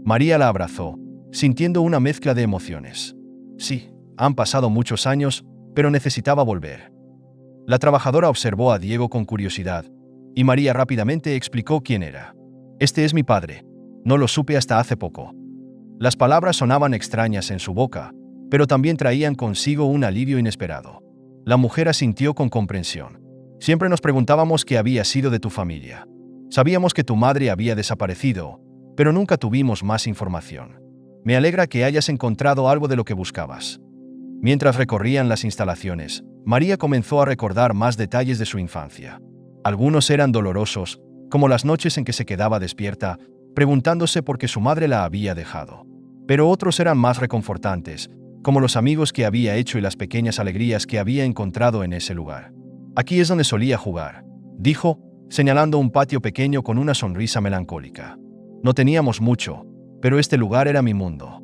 María la abrazó, sintiendo una mezcla de emociones. «Sí, han pasado muchos años, pero necesitaba volver». La trabajadora observó a Diego con curiosidad, y María rápidamente explicó quién era. «Este es mi padre. No lo supe hasta hace poco». Las palabras sonaban extrañas en su boca, pero también traían consigo un alivio inesperado. La mujer asintió con comprensión. «Siempre nos preguntábamos qué había sido de tu familia. Sabíamos que tu madre había desaparecido, pero nunca tuvimos más información. Me alegra que hayas encontrado algo de lo que buscabas». Mientras recorrían las instalaciones, María comenzó a recordar más detalles de su infancia. Algunos eran dolorosos, como las noches en que se quedaba despierta, preguntándose por qué su madre la había dejado. Pero otros eran más reconfortantes, como los amigos que había hecho y las pequeñas alegrías que había encontrado en ese lugar. «Aquí es donde solía jugar», dijo, señalando un patio pequeño con una sonrisa melancólica. «No teníamos mucho, pero este lugar era mi mundo».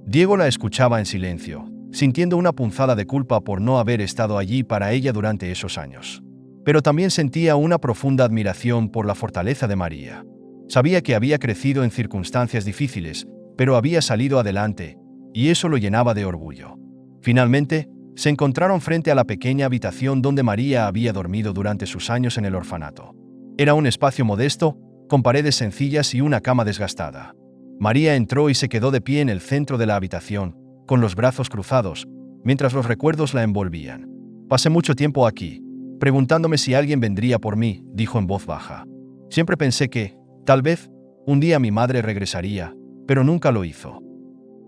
Diego la escuchaba en silencio, sintiendo una punzada de culpa por no haber estado allí para ella durante esos años. Pero también sentía una profunda admiración por la fortaleza de María. Sabía que había crecido en circunstancias difíciles, pero había salido adelante, y eso lo llenaba de orgullo. Finalmente, se encontraron frente a la pequeña habitación donde María había dormido durante sus años en el orfanato. Era un espacio modesto, con paredes sencillas y una cama desgastada. María entró y se quedó de pie en el centro de la habitación, con los brazos cruzados, mientras los recuerdos la envolvían. «Pasé mucho tiempo aquí, preguntándome si alguien vendría por mí», dijo en voz baja. «Siempre pensé que, tal vez, un día mi madre regresaría, pero nunca lo hizo».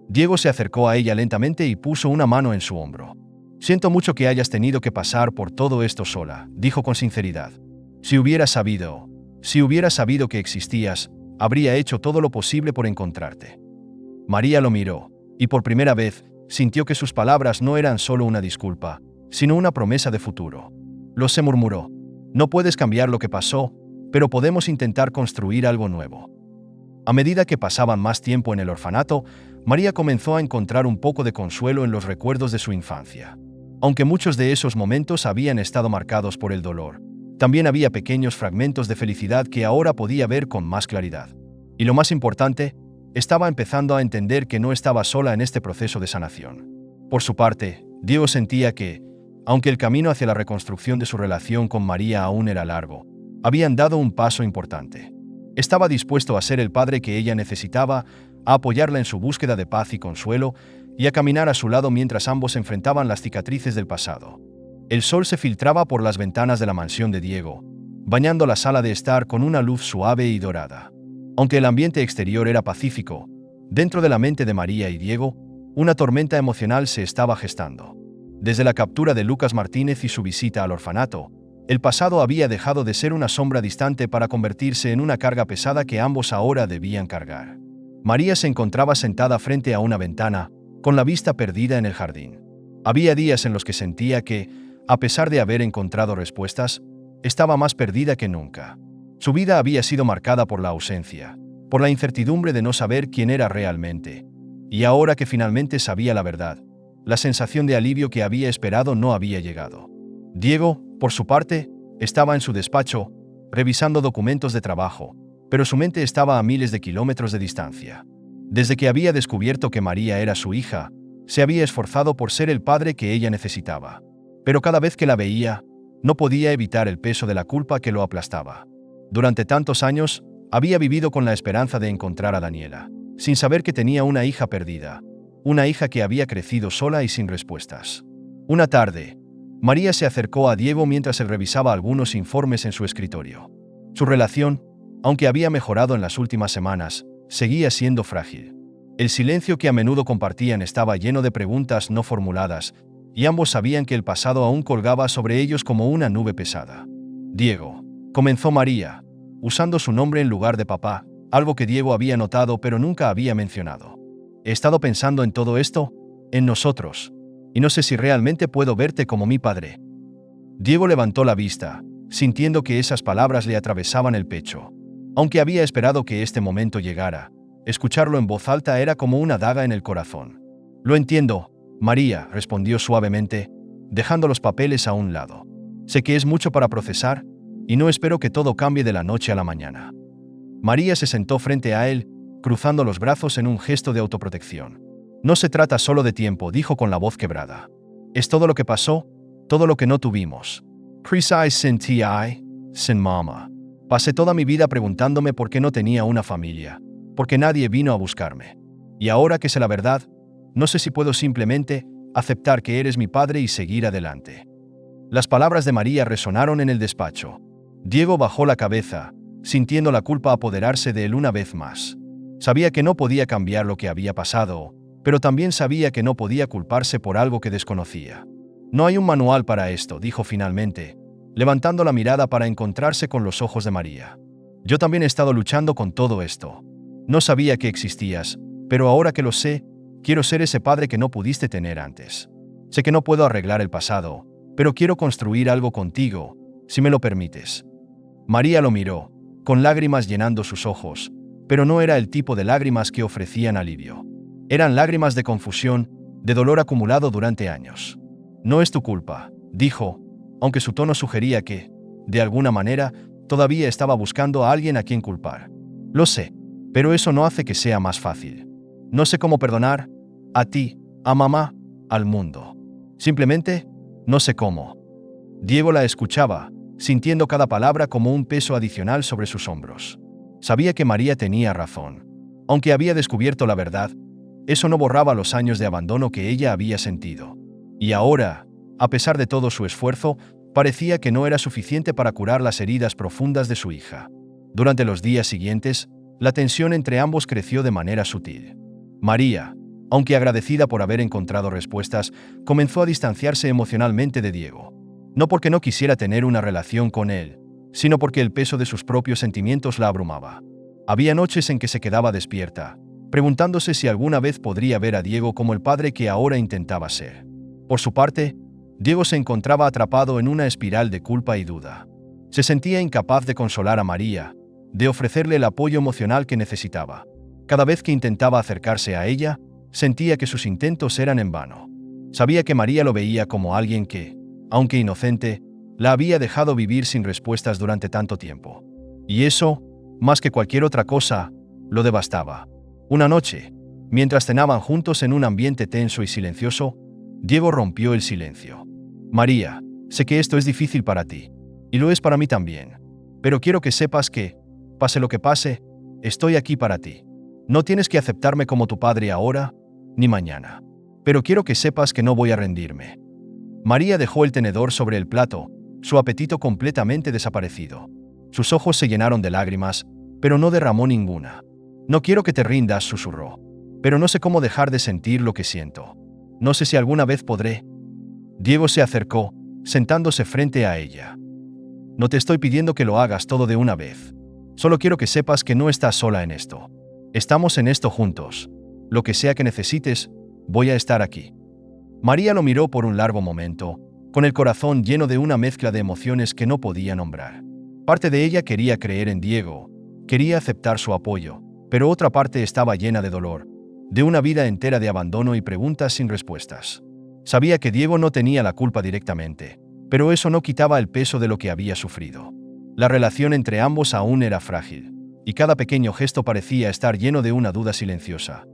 Diego se acercó a ella lentamente y puso una mano en su hombro. «Siento mucho que hayas tenido que pasar por todo esto sola», dijo con sinceridad. Si hubiera sabido que existías, habría hecho todo lo posible por encontrarte». María lo miró, y por primera vez, sintió que sus palabras no eran solo una disculpa, sino una promesa de futuro. «Lo sé», murmuró. «No puedes cambiar lo que pasó, pero podemos intentar construir algo nuevo». A medida que pasaban más tiempo en el orfanato, María comenzó a encontrar un poco de consuelo en los recuerdos de su infancia. Aunque muchos de esos momentos habían estado marcados por el dolor, también había pequeños fragmentos de felicidad que ahora podía ver con más claridad. Y lo más importante, estaba empezando a entender que no estaba sola en este proceso de sanación. Por su parte, Diego sentía que, aunque el camino hacia la reconstrucción de su relación con María aún era largo, habían dado un paso importante. Estaba dispuesto a ser el padre que ella necesitaba, a apoyarla en su búsqueda de paz y consuelo, y a caminar a su lado mientras ambos enfrentaban las cicatrices del pasado. El sol se filtraba por las ventanas de la mansión de Diego, bañando la sala de estar con una luz suave y dorada. Aunque el ambiente exterior era pacífico, dentro de la mente de María y Diego, una tormenta emocional se estaba gestando. Desde la captura de Lucas Martínez y su visita al orfanato, el pasado había dejado de ser una sombra distante para convertirse en una carga pesada que ambos ahora debían cargar. María se encontraba sentada frente a una ventana, con la vista perdida en el jardín. Había días en los que sentía que, a pesar de haber encontrado respuestas, estaba más perdida que nunca. Su vida había sido marcada por la ausencia, por la incertidumbre de no saber quién era realmente. Y ahora que finalmente sabía la verdad, la sensación de alivio que había esperado no había llegado. Diego, por su parte, estaba en su despacho, revisando documentos de trabajo, pero su mente estaba a miles de kilómetros de distancia. Desde que había descubierto que María era su hija, se había esforzado por ser el padre que ella necesitaba. Pero cada vez que la veía, no podía evitar el peso de la culpa que lo aplastaba. Durante tantos años, había vivido con la esperanza de encontrar a Daniela, sin saber que tenía una hija perdida, una hija que había crecido sola y sin respuestas. Una tarde, María se acercó a Diego mientras él revisaba algunos informes en su escritorio. Su relación, aunque había mejorado en las últimas semanas, seguía siendo frágil. El silencio que a menudo compartían estaba lleno de preguntas no formuladas, y ambos sabían que el pasado aún colgaba sobre ellos como una nube pesada. Diego, comenzó María, usando su nombre en lugar de papá, algo que Diego había notado pero nunca había mencionado. He estado pensando en todo esto, en nosotros, y no sé si realmente puedo verte como mi padre. Diego levantó la vista, sintiendo que esas palabras le atravesaban el pecho. Aunque había esperado que este momento llegara, escucharlo en voz alta era como una daga en el corazón. Lo entiendo, María, respondió suavemente, dejando los papeles a un lado. Sé que es mucho para procesar, y no espero que todo cambie de la noche a la mañana. María se sentó frente a él, cruzando los brazos en un gesto de autoprotección. No se trata solo de tiempo, dijo con la voz quebrada. Es todo lo que pasó, todo lo que no tuvimos. Crecí sin ti, sin mamá. Pasé toda mi vida preguntándome por qué no tenía una familia, porque nadie vino a buscarme. Y ahora que sé la verdad, no sé si puedo simplemente aceptar que eres mi padre y seguir adelante. Las palabras de María resonaron en el despacho. Diego bajó la cabeza, sintiendo la culpa apoderarse de él una vez más. Sabía que no podía cambiar lo que había pasado, pero también sabía que no podía culparse por algo que desconocía. No hay un manual para esto, dijo finalmente, levantando la mirada para encontrarse con los ojos de María. Yo también he estado luchando con todo esto. No sabía que existías, pero ahora que lo sé, quiero ser ese padre que no pudiste tener antes. Sé que no puedo arreglar el pasado, pero quiero construir algo contigo, si me lo permites. María lo miró, con lágrimas llenando sus ojos, pero no era el tipo de lágrimas que ofrecían alivio. Eran lágrimas de confusión, de dolor acumulado durante años. No es tu culpa, dijo, aunque su tono sugería que, de alguna manera, todavía estaba buscando a alguien a quien culpar. Lo sé, pero eso no hace que sea más fácil. No sé cómo perdonar, a ti, a mamá, al mundo. Simplemente, no sé cómo. Diego la escuchaba, sintiendo cada palabra como un peso adicional sobre sus hombros. Sabía que María tenía razón. Aunque había descubierto la verdad, eso no borraba los años de abandono que ella había sentido. Y ahora, a pesar de todo su esfuerzo, parecía que no era suficiente para curar las heridas profundas de su hija. Durante los días siguientes, la tensión entre ambos creció de manera sutil. María, aunque agradecida por haber encontrado respuestas, comenzó a distanciarse emocionalmente de Diego. No porque no quisiera tener una relación con él, sino porque el peso de sus propios sentimientos la abrumaba. Había noches en que se quedaba despierta, preguntándose si alguna vez podría ver a Diego como el padre que ahora intentaba ser. Por su parte, Diego se encontraba atrapado en una espiral de culpa y duda. Se sentía incapaz de consolar a María, de ofrecerle el apoyo emocional que necesitaba. Cada vez que intentaba acercarse a ella, sentía que sus intentos eran en vano. Sabía que María lo veía como alguien que, aunque inocente, la había dejado vivir sin respuestas durante tanto tiempo. Y eso, más que cualquier otra cosa, lo devastaba. Una noche, mientras cenaban juntos en un ambiente tenso y silencioso, Diego rompió el silencio. María, sé que esto es difícil para ti, y lo es para mí también, pero quiero que sepas que, pase lo que pase, estoy aquí para ti. No tienes que aceptarme como tu padre ahora, ni mañana, pero quiero que sepas que no voy a rendirme. María dejó el tenedor sobre el plato, su apetito completamente desaparecido. Sus ojos se llenaron de lágrimas, pero no derramó ninguna. No quiero que te rindas, susurró, pero no sé cómo dejar de sentir lo que siento. No sé si alguna vez podré. Diego se acercó, sentándose frente a ella. No te estoy pidiendo que lo hagas todo de una vez. Solo quiero que sepas que no estás sola en esto. Estamos en esto juntos. Lo que sea que necesites, voy a estar aquí. María lo miró por un largo momento, con el corazón lleno de una mezcla de emociones que no podía nombrar. Parte de ella quería creer en Diego, quería aceptar su apoyo, pero otra parte estaba llena de dolor, de una vida entera de abandono y preguntas sin respuestas. Sabía que Diego no tenía la culpa directamente, pero eso no quitaba el peso de lo que había sufrido. La relación entre ambos aún era frágil, y cada pequeño gesto parecía estar lleno de una duda silenciosa.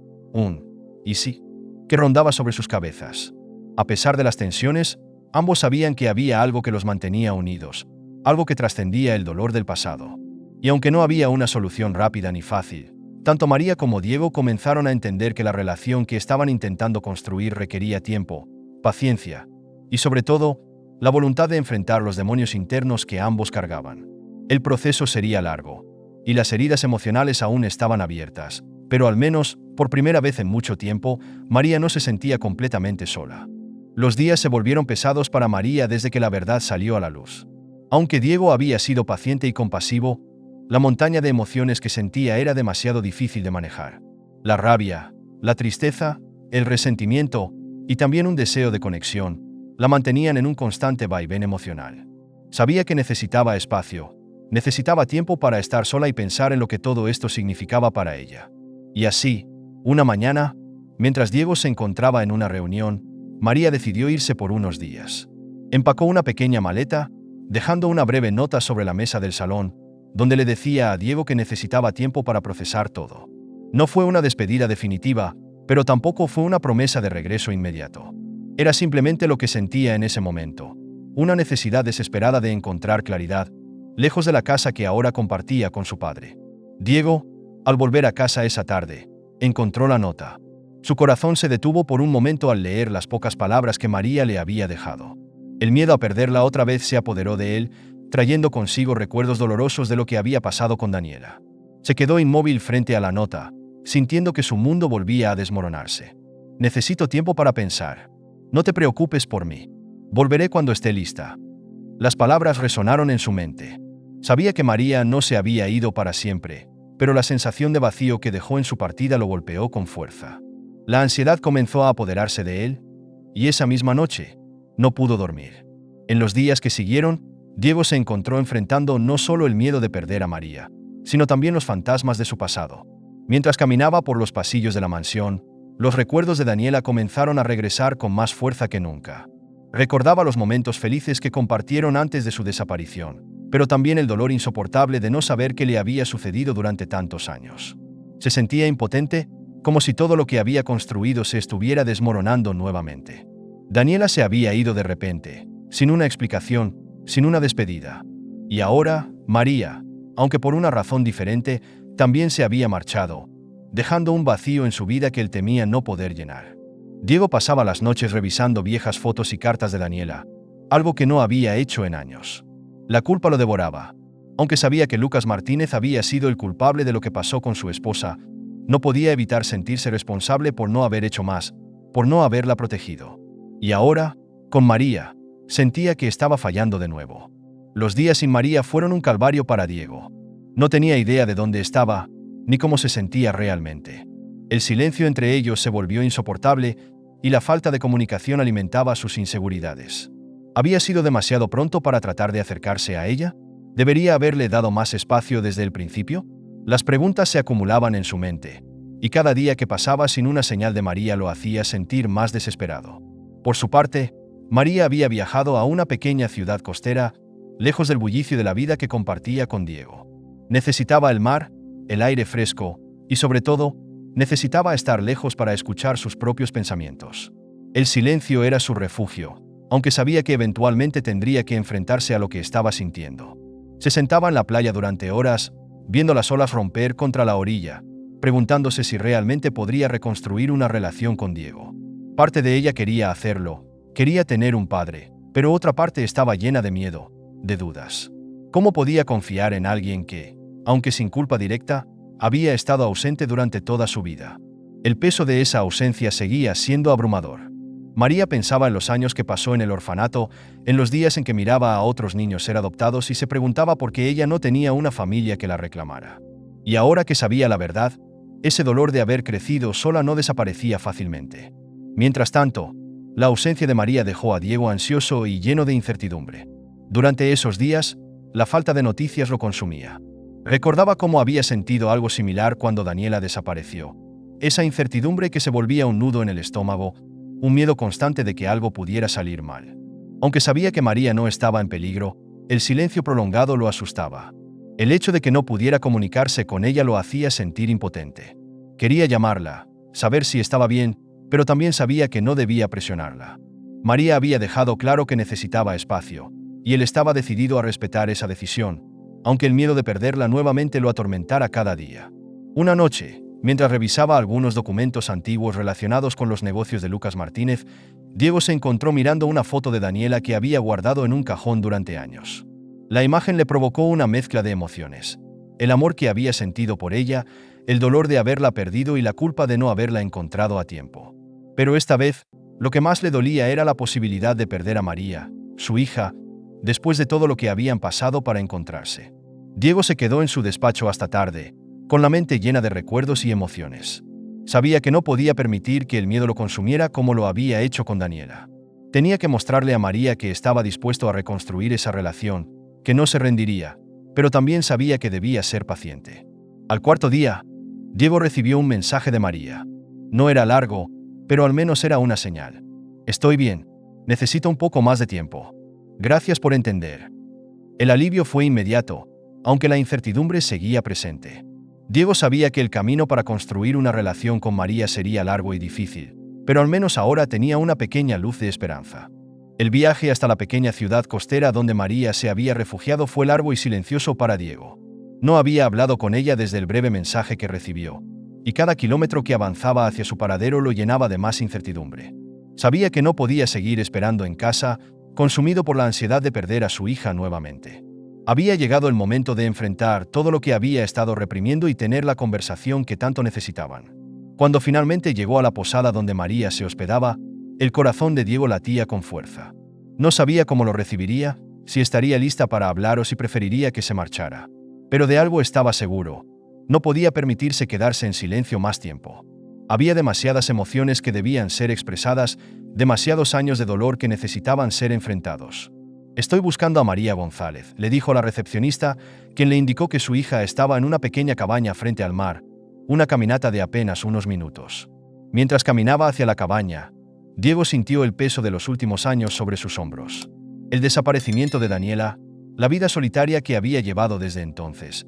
¿Y sí?, que rondaba sobre sus cabezas. A pesar de las tensiones, ambos sabían que había algo que los mantenía unidos, algo que trascendía el dolor del pasado. Y aunque no había una solución rápida ni fácil, tanto María como Diego comenzaron a entender que la relación que estaban intentando construir requería tiempo, paciencia y, sobre todo, la voluntad de enfrentar los demonios internos que ambos cargaban. El proceso sería largo, y las heridas emocionales aún estaban abiertas, pero al menos, por primera vez en mucho tiempo, María no se sentía completamente sola. Los días se volvieron pesados para María desde que la verdad salió a la luz. Aunque Diego había sido paciente y compasivo, la montaña de emociones que sentía era demasiado difícil de manejar. La rabia, la tristeza, el resentimiento y también un deseo de conexión la mantenían en un constante vaivén emocional. Sabía que necesitaba espacio, necesitaba tiempo para estar sola y pensar en lo que todo esto significaba para ella. Y así, una mañana, mientras Diego se encontraba en una reunión, María decidió irse por unos días. Empacó una pequeña maleta, dejando una breve nota sobre la mesa del salón, donde le decía a Diego que necesitaba tiempo para procesar todo. No fue una despedida definitiva, pero tampoco fue una promesa de regreso inmediato. Era simplemente lo que sentía en ese momento, una necesidad desesperada de encontrar claridad, lejos de la casa que ahora compartía con su padre. Diego, al volver a casa esa tarde, encontró la nota. Su corazón se detuvo por un momento al leer las pocas palabras que María le había dejado. El miedo a perderla otra vez se apoderó de él, trayendo consigo recuerdos dolorosos de lo que había pasado con Daniela. Se quedó inmóvil frente a la nota, sintiendo que su mundo volvía a desmoronarse. Necesito tiempo para pensar. No te preocupes por mí. Volveré cuando esté lista. Las palabras resonaron en su mente. Sabía que María no se había ido para siempre, pero la sensación de vacío que dejó en su partida lo golpeó con fuerza. La ansiedad comenzó a apoderarse de él, y esa misma noche, no pudo dormir. En los días que siguieron, Diego se encontró enfrentando no solo el miedo de perder a María, sino también los fantasmas de su pasado. Mientras caminaba por los pasillos de la mansión, los recuerdos de Daniela comenzaron a regresar con más fuerza que nunca. Recordaba los momentos felices que compartieron antes de su desaparición, pero también el dolor insoportable de no saber qué le había sucedido durante tantos años. Se sentía impotente, como si todo lo que había construido se estuviera desmoronando nuevamente. Daniela se había ido de repente, sin una explicación, sin una despedida. Y ahora, María, aunque por una razón diferente, también se había marchado, dejando un vacío en su vida que él temía no poder llenar. Diego pasaba las noches revisando viejas fotos y cartas de Daniela, algo que no había hecho en años. La culpa lo devoraba. Aunque sabía que Lucas Martínez había sido el culpable de lo que pasó con su esposa, no podía evitar sentirse responsable por no haber hecho más, por no haberla protegido. Y ahora, con María, sentía que estaba fallando de nuevo. Los días sin María fueron un calvario para Diego. No tenía idea de dónde estaba, ni cómo se sentía realmente. El silencio entre ellos se volvió insoportable y la falta de comunicación alimentaba sus inseguridades. ¿Había sido demasiado pronto para tratar de acercarse a ella? ¿Debería haberle dado más espacio desde el principio? Las preguntas se acumulaban en su mente, y cada día que pasaba sin una señal de María lo hacía sentir más desesperado. Por su parte, María había viajado a una pequeña ciudad costera, lejos del bullicio de la vida que compartía con Diego. Necesitaba el mar, el aire fresco, y sobre todo, necesitaba estar lejos para escuchar sus propios pensamientos. El silencio era su refugio, aunque sabía que eventualmente tendría que enfrentarse a lo que estaba sintiendo. Se sentaba en la playa durante horas, viendo las olas romper contra la orilla, preguntándose si realmente podría reconstruir una relación con Diego. Parte de ella quería hacerlo, quería tener un padre, pero otra parte estaba llena de miedo, de dudas. ¿Cómo podía confiar en alguien que, aunque sin culpa directa, había estado ausente durante toda su vida? El peso de esa ausencia seguía siendo abrumador. María pensaba en los años que pasó en el orfanato, en los días en que miraba a otros niños ser adoptados y se preguntaba por qué ella no tenía una familia que la reclamara. Y ahora que sabía la verdad, ese dolor de haber crecido sola no desaparecía fácilmente. Mientras tanto, la ausencia de María dejó a Diego ansioso y lleno de incertidumbre. Durante esos días, la falta de noticias lo consumía. Recordaba cómo había sentido algo similar cuando Daniela desapareció. Esa incertidumbre que se volvía un nudo en el estómago, un miedo constante de que algo pudiera salir mal. Aunque sabía que María no estaba en peligro, el silencio prolongado lo asustaba. El hecho de que no pudiera comunicarse con ella lo hacía sentir impotente. Quería llamarla, saber si estaba bien, pero también sabía que no debía presionarla. María había dejado claro que necesitaba espacio, y él estaba decidido a respetar esa decisión, aunque el miedo de perderla nuevamente lo atormentara cada día. Una noche, mientras revisaba algunos documentos antiguos relacionados con los negocios de Lucas Martínez, Diego se encontró mirando una foto de Daniela que había guardado en un cajón durante años. La imagen le provocó una mezcla de emociones: el amor que había sentido por ella, el dolor de haberla perdido y la culpa de no haberla encontrado a tiempo. Pero esta vez, lo que más le dolía era la posibilidad de perder a María, su hija, después de todo lo que habían pasado para encontrarse. Diego se quedó en su despacho hasta tarde, con la mente llena de recuerdos y emociones. Sabía que no podía permitir que el miedo lo consumiera como lo había hecho con Daniela. Tenía que mostrarle a María que estaba dispuesto a reconstruir esa relación, que no se rendiría, pero también sabía que debía ser paciente. Al cuarto día, Diego recibió un mensaje de María. No era largo, pero al menos era una señal. Estoy bien, necesito un poco más de tiempo. Gracias por entender. El alivio fue inmediato, aunque la incertidumbre seguía presente. Diego sabía que el camino para construir una relación con María sería largo y difícil, pero al menos ahora tenía una pequeña luz de esperanza. El viaje hasta la pequeña ciudad costera donde María se había refugiado fue largo y silencioso para Diego. No había hablado con ella desde el breve mensaje que recibió, y cada kilómetro que avanzaba hacia su paradero lo llenaba de más incertidumbre. Sabía que no podía seguir esperando en casa, consumido por la ansiedad de perder a su hija nuevamente. Había llegado el momento de enfrentar todo lo que había estado reprimiendo y tener la conversación que tanto necesitaban. Cuando finalmente llegó a la posada donde María se hospedaba, el corazón de Diego latía con fuerza. No sabía cómo lo recibiría, si estaría lista para hablar o si preferiría que se marchara. Pero de algo estaba seguro: no podía permitirse quedarse en silencio más tiempo. Había demasiadas emociones que debían ser expresadas, demasiados años de dolor que necesitaban ser enfrentados. Estoy buscando a María González, le dijo la recepcionista, quien le indicó que su hija estaba en una pequeña cabaña frente al mar, una caminata de apenas unos minutos. Mientras caminaba hacia la cabaña, Diego sintió el peso de los últimos años sobre sus hombros. El desaparecimiento de Daniela, la vida solitaria que había llevado desde entonces,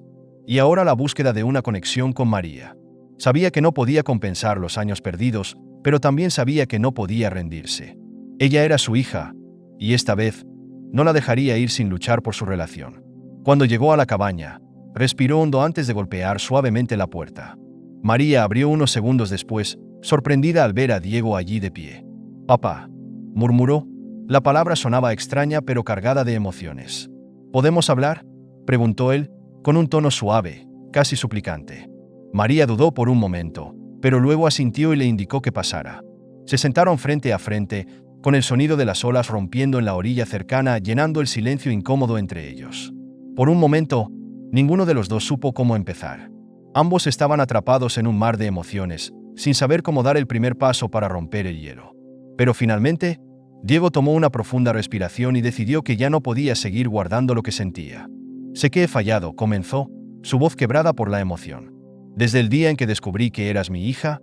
y ahora la búsqueda de una conexión con María. Sabía que no podía compensar los años perdidos, pero también sabía que no podía rendirse. Ella era su hija, y esta vez, no la dejaría ir sin luchar por su relación. Cuando llegó a la cabaña, respiró hondo antes de golpear suavemente la puerta. María abrió unos segundos después, sorprendida al ver a Diego allí de pie. «Papá», murmuró. La palabra sonaba extraña pero cargada de emociones. «¿Podemos hablar?», preguntó él, con un tono suave, casi suplicante. María dudó por un momento, pero luego asintió y le indicó que pasara. Se sentaron frente a frente, con el sonido de las olas rompiendo en la orilla cercana, llenando el silencio incómodo entre ellos. Por un momento, ninguno de los dos supo cómo empezar. Ambos estaban atrapados en un mar de emociones, sin saber cómo dar el primer paso para romper el hielo. Pero finalmente, Diego tomó una profunda respiración y decidió que ya no podía seguir guardando lo que sentía. «Sé que he fallado», comenzó, su voz quebrada por la emoción. «Desde el día en que descubrí que eras mi hija,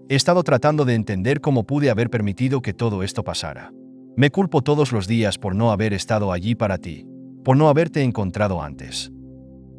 he estado tratando de entender cómo pude haber permitido que todo esto pasara. Me culpo todos los días por no haber estado allí para ti, por no haberte encontrado antes».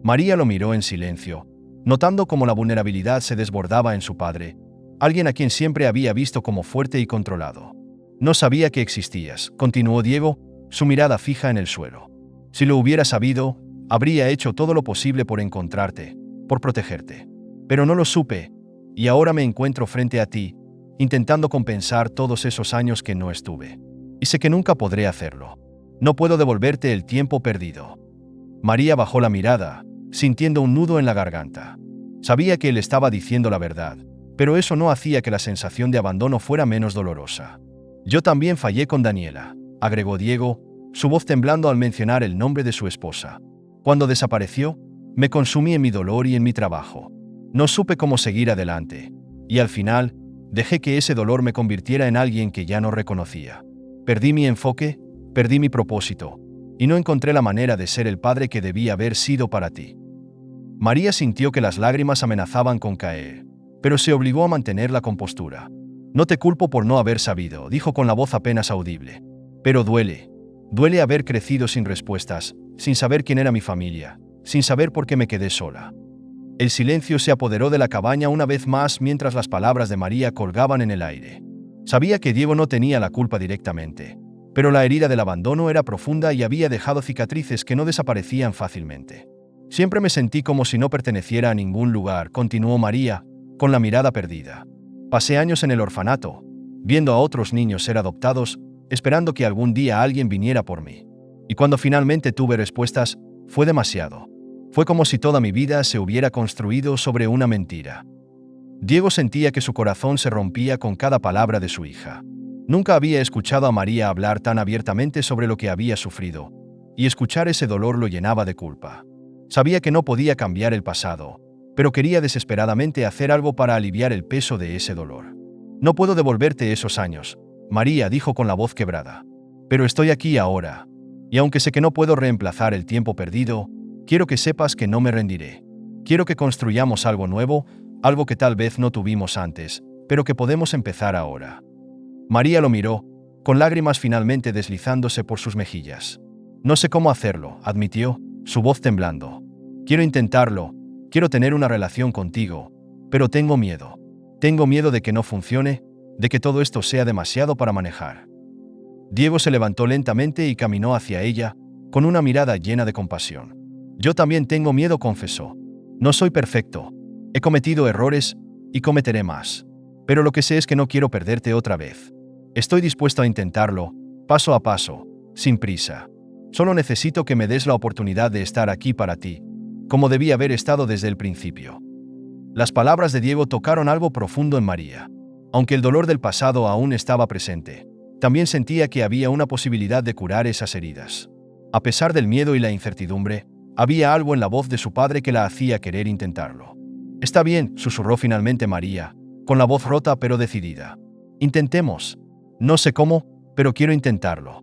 María lo miró en silencio, notando cómo la vulnerabilidad se desbordaba en su padre, alguien a quien siempre había visto como fuerte y controlado. No sabía que existías, continuó Diego, su mirada fija en el suelo. Si lo hubiera sabido, habría hecho todo lo posible por encontrarte, por protegerte. Pero no lo supe, y ahora me encuentro frente a ti, intentando compensar todos esos años que no estuve. Y sé que nunca podré hacerlo. No puedo devolverte el tiempo perdido. María bajó la mirada, sintiendo un nudo en la garganta. Sabía que él estaba diciendo la verdad, pero eso no hacía que la sensación de abandono fuera menos dolorosa. Yo también fallé con Daniela, agregó Diego, su voz temblando al mencionar el nombre de su esposa. Cuando desapareció, me consumí en mi dolor y en mi trabajo. No supe cómo seguir adelante, y al final, dejé que ese dolor me convirtiera en alguien que ya no reconocía. Perdí mi enfoque, perdí mi propósito, y no encontré la manera de ser el padre que debía haber sido para ti. María sintió que las lágrimas amenazaban con caer, pero se obligó a mantener la compostura. No te culpo por no haber sabido, dijo con la voz apenas audible. Pero duele haber crecido sin respuestas, sin saber quién era mi familia, sin saber por qué me quedé sola. El silencio se apoderó de la cabaña una vez más mientras las palabras de María colgaban en el aire. Sabía que Diego no tenía la culpa directamente, pero la herida del abandono era profunda y había dejado cicatrices que no desaparecían fácilmente. Siempre me sentí como si no perteneciera a ningún lugar, continuó María, con la mirada perdida. Pasé años en el orfanato, viendo a otros niños ser adoptados, esperando que algún día alguien viniera por mí. Y cuando finalmente tuve respuestas, fue demasiado. Fue como si toda mi vida se hubiera construido sobre una mentira. Diego sentía que su corazón se rompía con cada palabra de su hija. Nunca había escuchado a María hablar tan abiertamente sobre lo que había sufrido, y escuchar ese dolor lo llenaba de culpa. Sabía que no podía cambiar el pasado, pero quería desesperadamente hacer algo para aliviar el peso de ese dolor. No puedo devolverte esos años, María dijo con la voz quebrada. Pero estoy aquí ahora, y aunque sé que no puedo reemplazar el tiempo perdido, quiero que sepas que no me rendiré. Quiero que construyamos algo nuevo, algo que tal vez no tuvimos antes, pero que podemos empezar ahora. María lo miró, con lágrimas finalmente deslizándose por sus mejillas. No sé cómo hacerlo, admitió, su voz temblando. Quiero intentarlo, quiero tener una relación contigo, pero tengo miedo. Tengo miedo de que no funcione, de que todo esto sea demasiado para manejar. Diego se levantó lentamente y caminó hacia ella, con una mirada llena de compasión. Yo también tengo miedo, confesó. No soy perfecto. He cometido errores, y cometeré más. Pero lo que sé es que no quiero perderte otra vez. Estoy dispuesto a intentarlo, paso a paso, sin prisa. Solo necesito que me des la oportunidad de estar aquí para ti, como debí haber estado desde el principio. Las palabras de Diego tocaron algo profundo en María. Aunque el dolor del pasado aún estaba presente, también sentía que había una posibilidad de curar esas heridas. A pesar del miedo y la incertidumbre, había algo en la voz de su padre que la hacía querer intentarlo. Está bien, susurró finalmente María, con la voz rota pero decidida. Intentemos. No sé cómo, pero quiero intentarlo.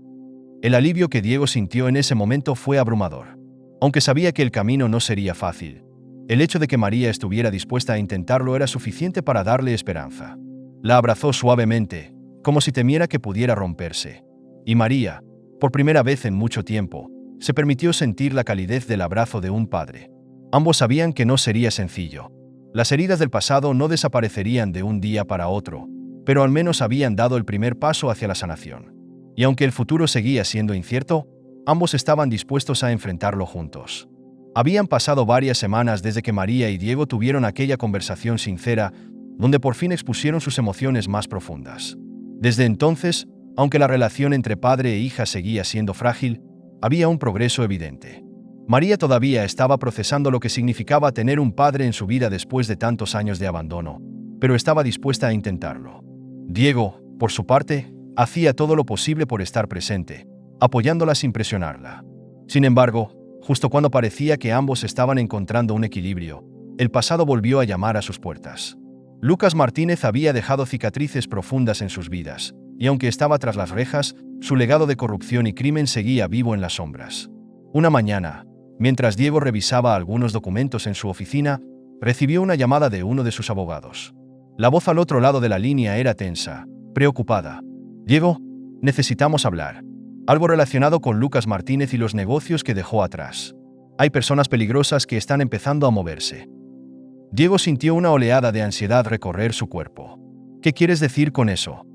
El alivio que Diego sintió en ese momento fue abrumador. Aunque sabía que el camino no sería fácil, el hecho de que María estuviera dispuesta a intentarlo era suficiente para darle esperanza. La abrazó suavemente, como si temiera que pudiera romperse. Y María, por primera vez en mucho tiempo, se permitió sentir la calidez del abrazo de un padre. Ambos sabían que no sería sencillo. Las heridas del pasado no desaparecerían de un día para otro, pero al menos habían dado el primer paso hacia la sanación. Y aunque el futuro seguía siendo incierto, ambos estaban dispuestos a enfrentarlo juntos. Habían pasado varias semanas desde que María y Diego tuvieron aquella conversación sincera, donde por fin expusieron sus emociones más profundas. Desde entonces, aunque la relación entre padre e hija seguía siendo frágil, había un progreso evidente. María todavía estaba procesando lo que significaba tener un padre en su vida después de tantos años de abandono, pero estaba dispuesta a intentarlo. Diego, por su parte, hacía todo lo posible por estar presente, apoyándola sin presionarla. Sin embargo, justo cuando parecía que ambos estaban encontrando un equilibrio, el pasado volvió a llamar a sus puertas. Lucas Martínez había dejado cicatrices profundas en sus vidas, y aunque estaba tras las rejas, su legado de corrupción y crimen seguía vivo en las sombras. Una mañana, mientras Diego revisaba algunos documentos en su oficina, recibió una llamada de uno de sus abogados. La voz al otro lado de la línea era tensa, preocupada. «Diego, necesitamos hablar. Algo relacionado con Lucas Martínez y los negocios que dejó atrás. Hay personas peligrosas que están empezando a moverse». Diego sintió una oleada de ansiedad recorrer su cuerpo. «¿Qué quieres decir con eso?»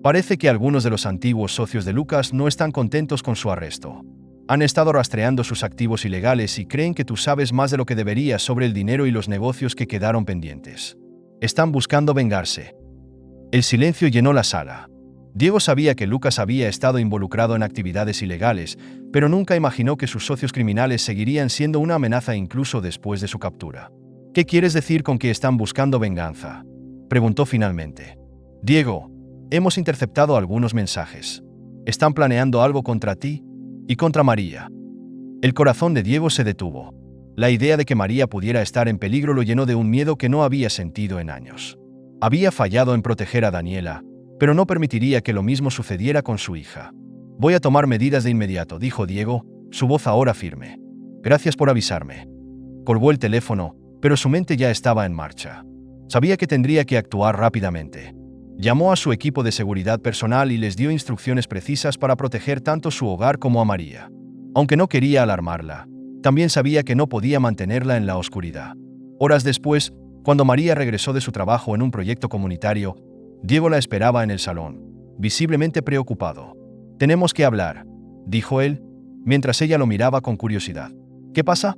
Parece que algunos de los antiguos socios de Lucas no están contentos con su arresto. Han estado rastreando sus activos ilegales y creen que tú sabes más de lo que deberías sobre el dinero y los negocios que quedaron pendientes. Están buscando vengarse. El silencio llenó la sala. Diego sabía que Lucas había estado involucrado en actividades ilegales, pero nunca imaginó que sus socios criminales seguirían siendo una amenaza incluso después de su captura. ¿Qué quieres decir con que están buscando venganza?, preguntó finalmente. Diego, hemos interceptado algunos mensajes. Están planeando algo contra ti y contra María. El corazón de Diego se detuvo. La idea de que María pudiera estar en peligro lo llenó de un miedo que no había sentido en años. Había fallado en proteger a Daniela, pero no permitiría que lo mismo sucediera con su hija. Voy a tomar medidas de inmediato, dijo Diego, su voz ahora firme. Gracias por avisarme. Colgó el teléfono, pero su mente ya estaba en marcha. Sabía que tendría que actuar rápidamente. Llamó a su equipo de seguridad personal y les dio instrucciones precisas para proteger tanto su hogar como a María. Aunque no quería alarmarla, también sabía que no podía mantenerla en la oscuridad. Horas después, cuando María regresó de su trabajo en un proyecto comunitario, Diego la esperaba en el salón, visiblemente preocupado. «Tenemos que hablar», dijo él, mientras ella lo miraba con curiosidad. «¿Qué pasa?».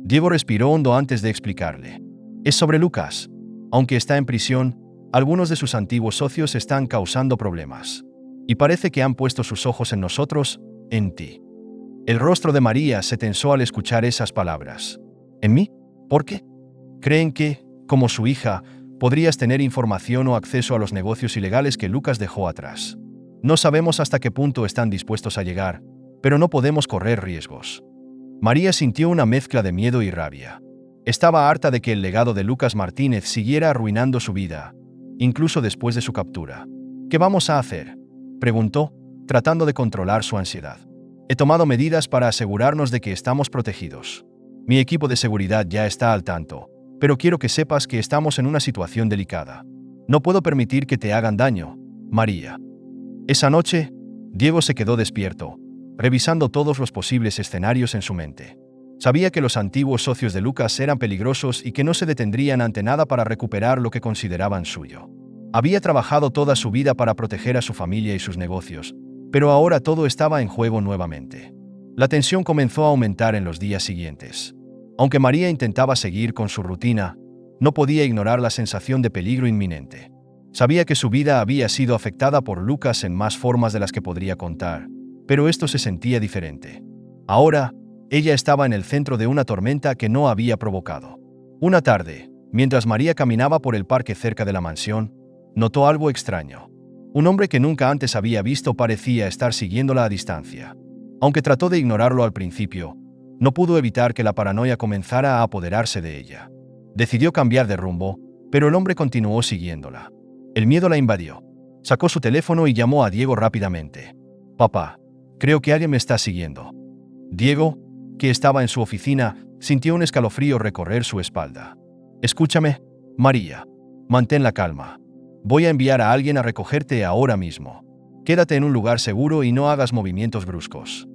Diego respiró hondo antes de explicarle. «Es sobre Lucas. Aunque está en prisión, algunos de sus antiguos socios están causando problemas. Y parece que han puesto sus ojos en nosotros, en ti». El rostro de María se tensó al escuchar esas palabras. ¿En mí? ¿Por qué? Creen que, como su hija, podrías tener información o acceso a los negocios ilegales que Lucas dejó atrás. No sabemos hasta qué punto están dispuestos a llegar, pero no podemos correr riesgos. María sintió una mezcla de miedo y rabia. Estaba harta de que el legado de Lucas Martínez siguiera arruinando su vida, incluso después de su captura. ¿Qué vamos a hacer?, preguntó, tratando de controlar su ansiedad. He tomado medidas para asegurarnos de que estamos protegidos. Mi equipo de seguridad ya está al tanto, pero quiero que sepas que estamos en una situación delicada. No puedo permitir que te hagan daño, María. Esa noche, Diego se quedó despierto, revisando todos los posibles escenarios en su mente. Sabía que los antiguos socios de Lucas eran peligrosos y que no se detendrían ante nada para recuperar lo que consideraban suyo. Había trabajado toda su vida para proteger a su familia y sus negocios, pero ahora todo estaba en juego nuevamente. La tensión comenzó a aumentar en los días siguientes. Aunque María intentaba seguir con su rutina, no podía ignorar la sensación de peligro inminente. Sabía que su vida había sido afectada por Lucas en más formas de las que podría contar, pero esto se sentía diferente. Ahora, ella estaba en el centro de una tormenta que no había provocado. Una tarde, mientras María caminaba por el parque cerca de la mansión, notó algo extraño. Un hombre que nunca antes había visto parecía estar siguiéndola a distancia. Aunque trató de ignorarlo al principio, no pudo evitar que la paranoia comenzara a apoderarse de ella. Decidió cambiar de rumbo, pero el hombre continuó siguiéndola. El miedo la invadió. Sacó su teléfono y llamó a Diego rápidamente. «Papá, creo que alguien me está siguiendo». Diego, que estaba en su oficina, sintió un escalofrío recorrer su espalda. «Escúchame, María. Mantén la calma. Voy a enviar a alguien a recogerte ahora mismo. Quédate en un lugar seguro y no hagas movimientos bruscos».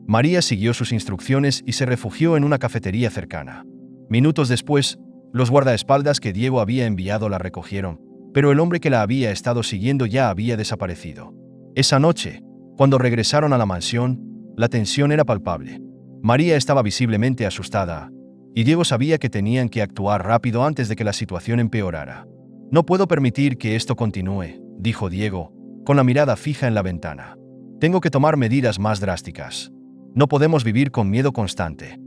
María siguió sus instrucciones y se refugió en una cafetería cercana. Minutos después, los guardaespaldas que Diego había enviado la recogieron, pero el hombre que la había estado siguiendo ya había desaparecido. Esa noche, cuando regresaron a la mansión, la tensión era palpable. María estaba visiblemente asustada, y Diego sabía que tenían que actuar rápido antes de que la situación empeorara. «No puedo permitir que esto continúe», dijo Diego, con la mirada fija en la ventana. «Tengo que tomar medidas más drásticas. No podemos vivir con miedo constante».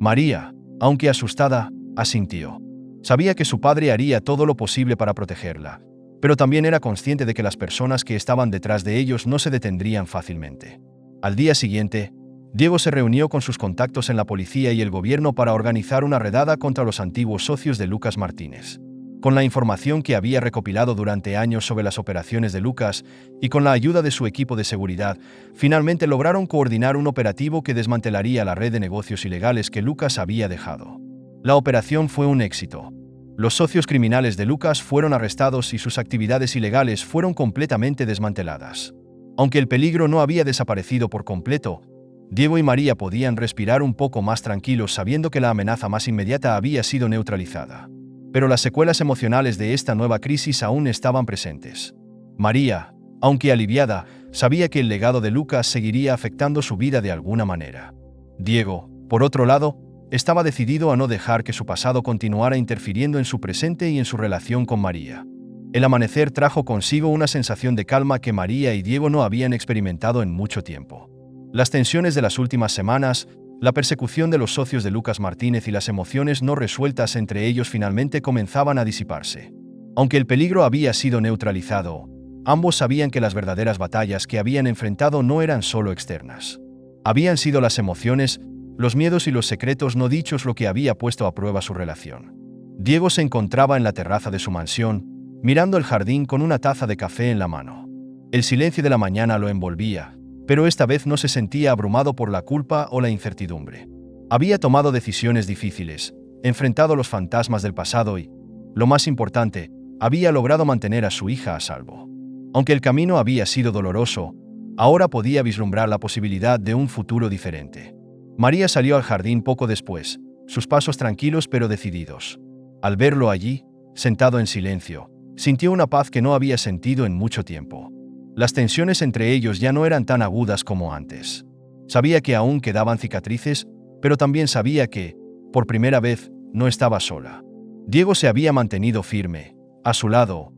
María, aunque asustada, asintió. Sabía que su padre haría todo lo posible para protegerla, pero también era consciente de que las personas que estaban detrás de ellos no se detendrían fácilmente. Al día siguiente, Diego se reunió con sus contactos en la policía y el gobierno para organizar una redada contra los antiguos socios de Lucas Martínez. Con la información que había recopilado durante años sobre las operaciones de Lucas y con la ayuda de su equipo de seguridad, finalmente lograron coordinar un operativo que desmantelaría la red de negocios ilegales que Lucas había dejado. La operación fue un éxito. Los socios criminales de Lucas fueron arrestados y sus actividades ilegales fueron completamente desmanteladas. Aunque el peligro no había desaparecido por completo, Diego y María podían respirar un poco más tranquilos sabiendo que la amenaza más inmediata había sido neutralizada. Pero las secuelas emocionales de esta nueva crisis aún estaban presentes. María, Aunque aliviada, sabía que el legado de Lucas seguiría afectando su vida de alguna manera. Diego, por otro lado, estaba decidido a no dejar que su pasado continuara interfiriendo en su presente y en su relación con María. El amanecer trajo consigo una sensación de calma que María y Diego no habían experimentado en mucho tiempo. Las tensiones de las últimas semanas, la persecución de los socios de Lucas Martínez y las emociones no resueltas entre ellos finalmente comenzaban a disiparse. Aunque el peligro había sido neutralizado, ambos sabían que las verdaderas batallas que habían enfrentado no eran solo externas. Habían sido las emociones, los miedos y los secretos no dichos lo que había puesto a prueba su relación. Diego se encontraba en la terraza de su mansión, mirando el jardín con una taza de café en la mano. El silencio de la mañana lo envolvía, pero esta vez no se sentía abrumado por la culpa o la incertidumbre. Había tomado decisiones difíciles, enfrentado los fantasmas del pasado y, lo más importante, había logrado mantener a su hija a salvo. Aunque el camino había sido doloroso, ahora podía vislumbrar la posibilidad de un futuro diferente. María salió al jardín poco después, sus pasos tranquilos pero decididos. Al verlo allí, sentado en silencio, sintió una paz que no había sentido en mucho tiempo. Las tensiones entre ellos ya no eran tan agudas como antes. Sabía que aún quedaban cicatrices, pero también sabía que, por primera vez, no estaba sola. Diego se había mantenido firme, a su lado,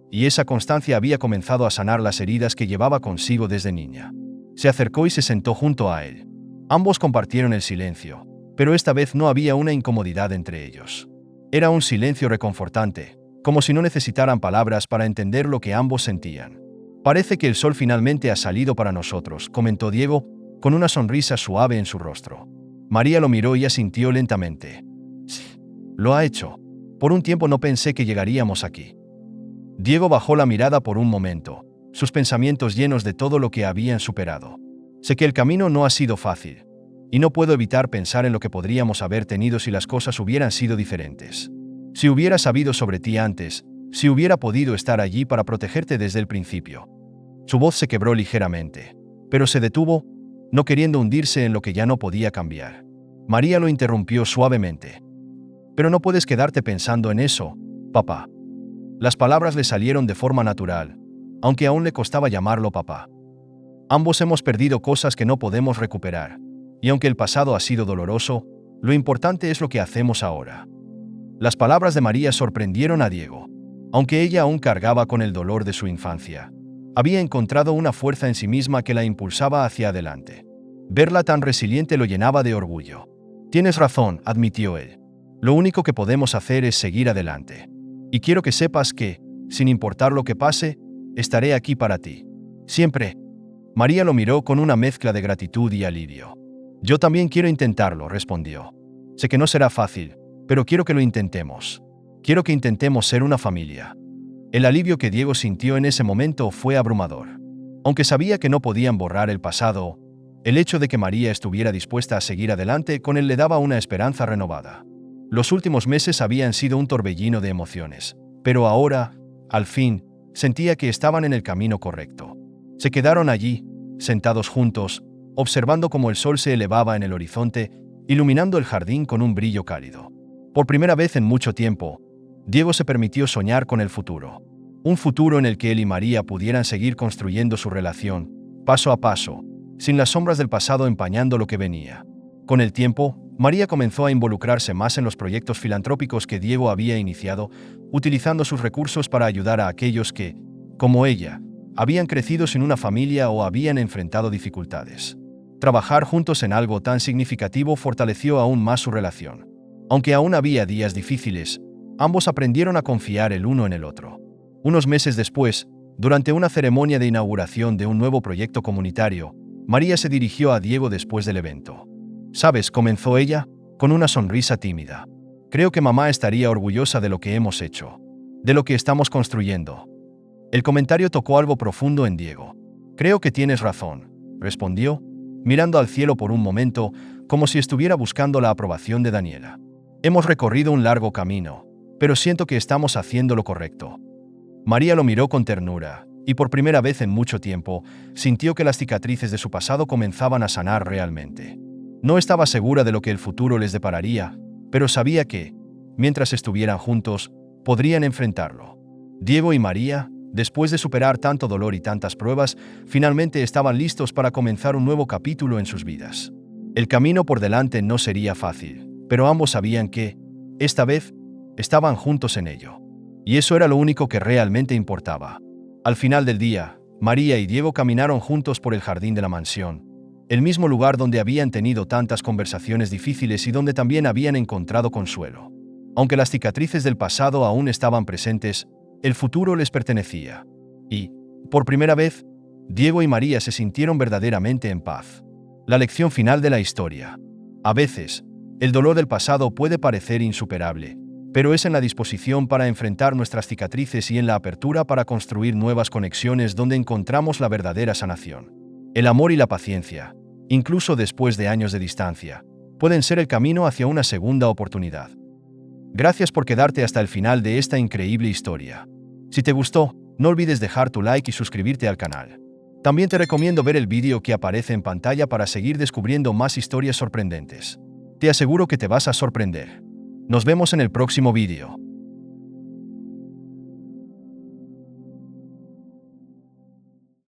y esa constancia había comenzado a sanar las heridas que llevaba consigo desde niña. Se acercó y se sentó junto a él. Ambos compartieron el silencio, pero esta vez no había una incomodidad entre ellos. Era un silencio reconfortante, como si no necesitaran palabras para entender lo que ambos sentían. «Parece que el sol finalmente ha salido para nosotros», comentó Diego, con una sonrisa suave en su rostro. María lo miró y asintió lentamente. «Sí, lo ha hecho. Por un tiempo no pensé que llegaríamos aquí». Diego bajó la mirada por un momento, sus pensamientos llenos de todo lo que habían superado. «Sé que el camino no ha sido fácil, y no puedo evitar pensar en lo que podríamos haber tenido si las cosas hubieran sido diferentes. Si hubiera sabido sobre ti antes, si hubiera podido estar allí para protegerte desde el principio». Su voz se quebró ligeramente, pero se detuvo, no queriendo hundirse en lo que ya no podía cambiar. María lo interrumpió suavemente. «Pero no puedes quedarte pensando en eso, papá». Las palabras le salieron de forma natural, aunque aún le costaba llamarlo papá. Ambos hemos perdido cosas que no podemos recuperar, y aunque el pasado ha sido doloroso, lo importante es lo que hacemos ahora. Las palabras de María sorprendieron a Diego. Aunque ella aún cargaba con el dolor de su infancia, había encontrado una fuerza en sí misma que la impulsaba hacia adelante. Verla tan resiliente lo llenaba de orgullo. «Tienes razón», admitió él. «Lo único que podemos hacer es seguir adelante. Y quiero que sepas que, sin importar lo que pase, estaré aquí para ti. Siempre». María lo miró con una mezcla de gratitud y alivio. «Yo también quiero intentarlo», respondió. «Sé que no será fácil, pero quiero que lo intentemos. Quiero que intentemos ser una familia». El alivio que Diego sintió en ese momento fue abrumador. Aunque sabía que no podían borrar el pasado, el hecho de que María estuviera dispuesta a seguir adelante con él le daba una esperanza renovada. Los últimos meses habían sido un torbellino de emociones, pero ahora, al fin, sentía que estaban en el camino correcto. Se quedaron allí, sentados juntos, observando cómo el sol se elevaba en el horizonte, iluminando el jardín con un brillo cálido. Por primera vez en mucho tiempo, Diego se permitió soñar con el futuro. Un futuro en el que él y María pudieran seguir construyendo su relación, paso a paso, sin las sombras del pasado empañando lo que venía. Con el tiempo, María comenzó a involucrarse más en los proyectos filantrópicos que Diego había iniciado, utilizando sus recursos para ayudar a aquellos que, como ella, habían crecido sin una familia o habían enfrentado dificultades. Trabajar juntos en algo tan significativo fortaleció aún más su relación. Aunque aún había días difíciles, ambos aprendieron a confiar el uno en el otro. Unos meses después, durante una ceremonia de inauguración de un nuevo proyecto comunitario, María se dirigió a Diego después del evento. «¿Sabes?», comenzó ella, con una sonrisa tímida. «Creo que mamá estaría orgullosa de lo que hemos hecho, de lo que estamos construyendo». El comentario tocó algo profundo en Diego. «Creo que tienes razón», respondió, mirando al cielo por un momento, como si estuviera buscando la aprobación de Daniela. «Hemos recorrido un largo camino, pero siento que estamos haciendo lo correcto». María lo miró con ternura, y por primera vez en mucho tiempo, sintió que las cicatrices de su pasado comenzaban a sanar realmente. No estaba segura de lo que el futuro les depararía, pero sabía que, mientras estuvieran juntos, podrían enfrentarlo. Diego y María, Después de superar tanto dolor y tantas pruebas, finalmente estaban listos para comenzar un nuevo capítulo en sus vidas. El camino por delante no sería fácil, pero ambos sabían que, esta vez, estaban juntos en ello. Y eso era lo único que realmente importaba. Al final del día, María y Diego caminaron juntos por el jardín de la mansión, el mismo lugar donde habían tenido tantas conversaciones difíciles y donde también habían encontrado consuelo. Aunque las cicatrices del pasado aún estaban presentes, el futuro les pertenecía. Y, por primera vez, Diego y María se sintieron verdaderamente en paz. La lección final de la historia. A veces, el dolor del pasado puede parecer insuperable, pero es en la disposición para enfrentar nuestras cicatrices y en la apertura para construir nuevas conexiones donde encontramos la verdadera sanación. El amor y la paciencia, incluso después de años de distancia, pueden ser el camino hacia una segunda oportunidad. Gracias por quedarte hasta el final de esta increíble historia. Si te gustó, no olvides dejar tu like y suscribirte al canal. También te recomiendo ver el vídeo que aparece en pantalla para seguir descubriendo más historias sorprendentes. Te aseguro que te vas a sorprender. Nos vemos en el próximo vídeo.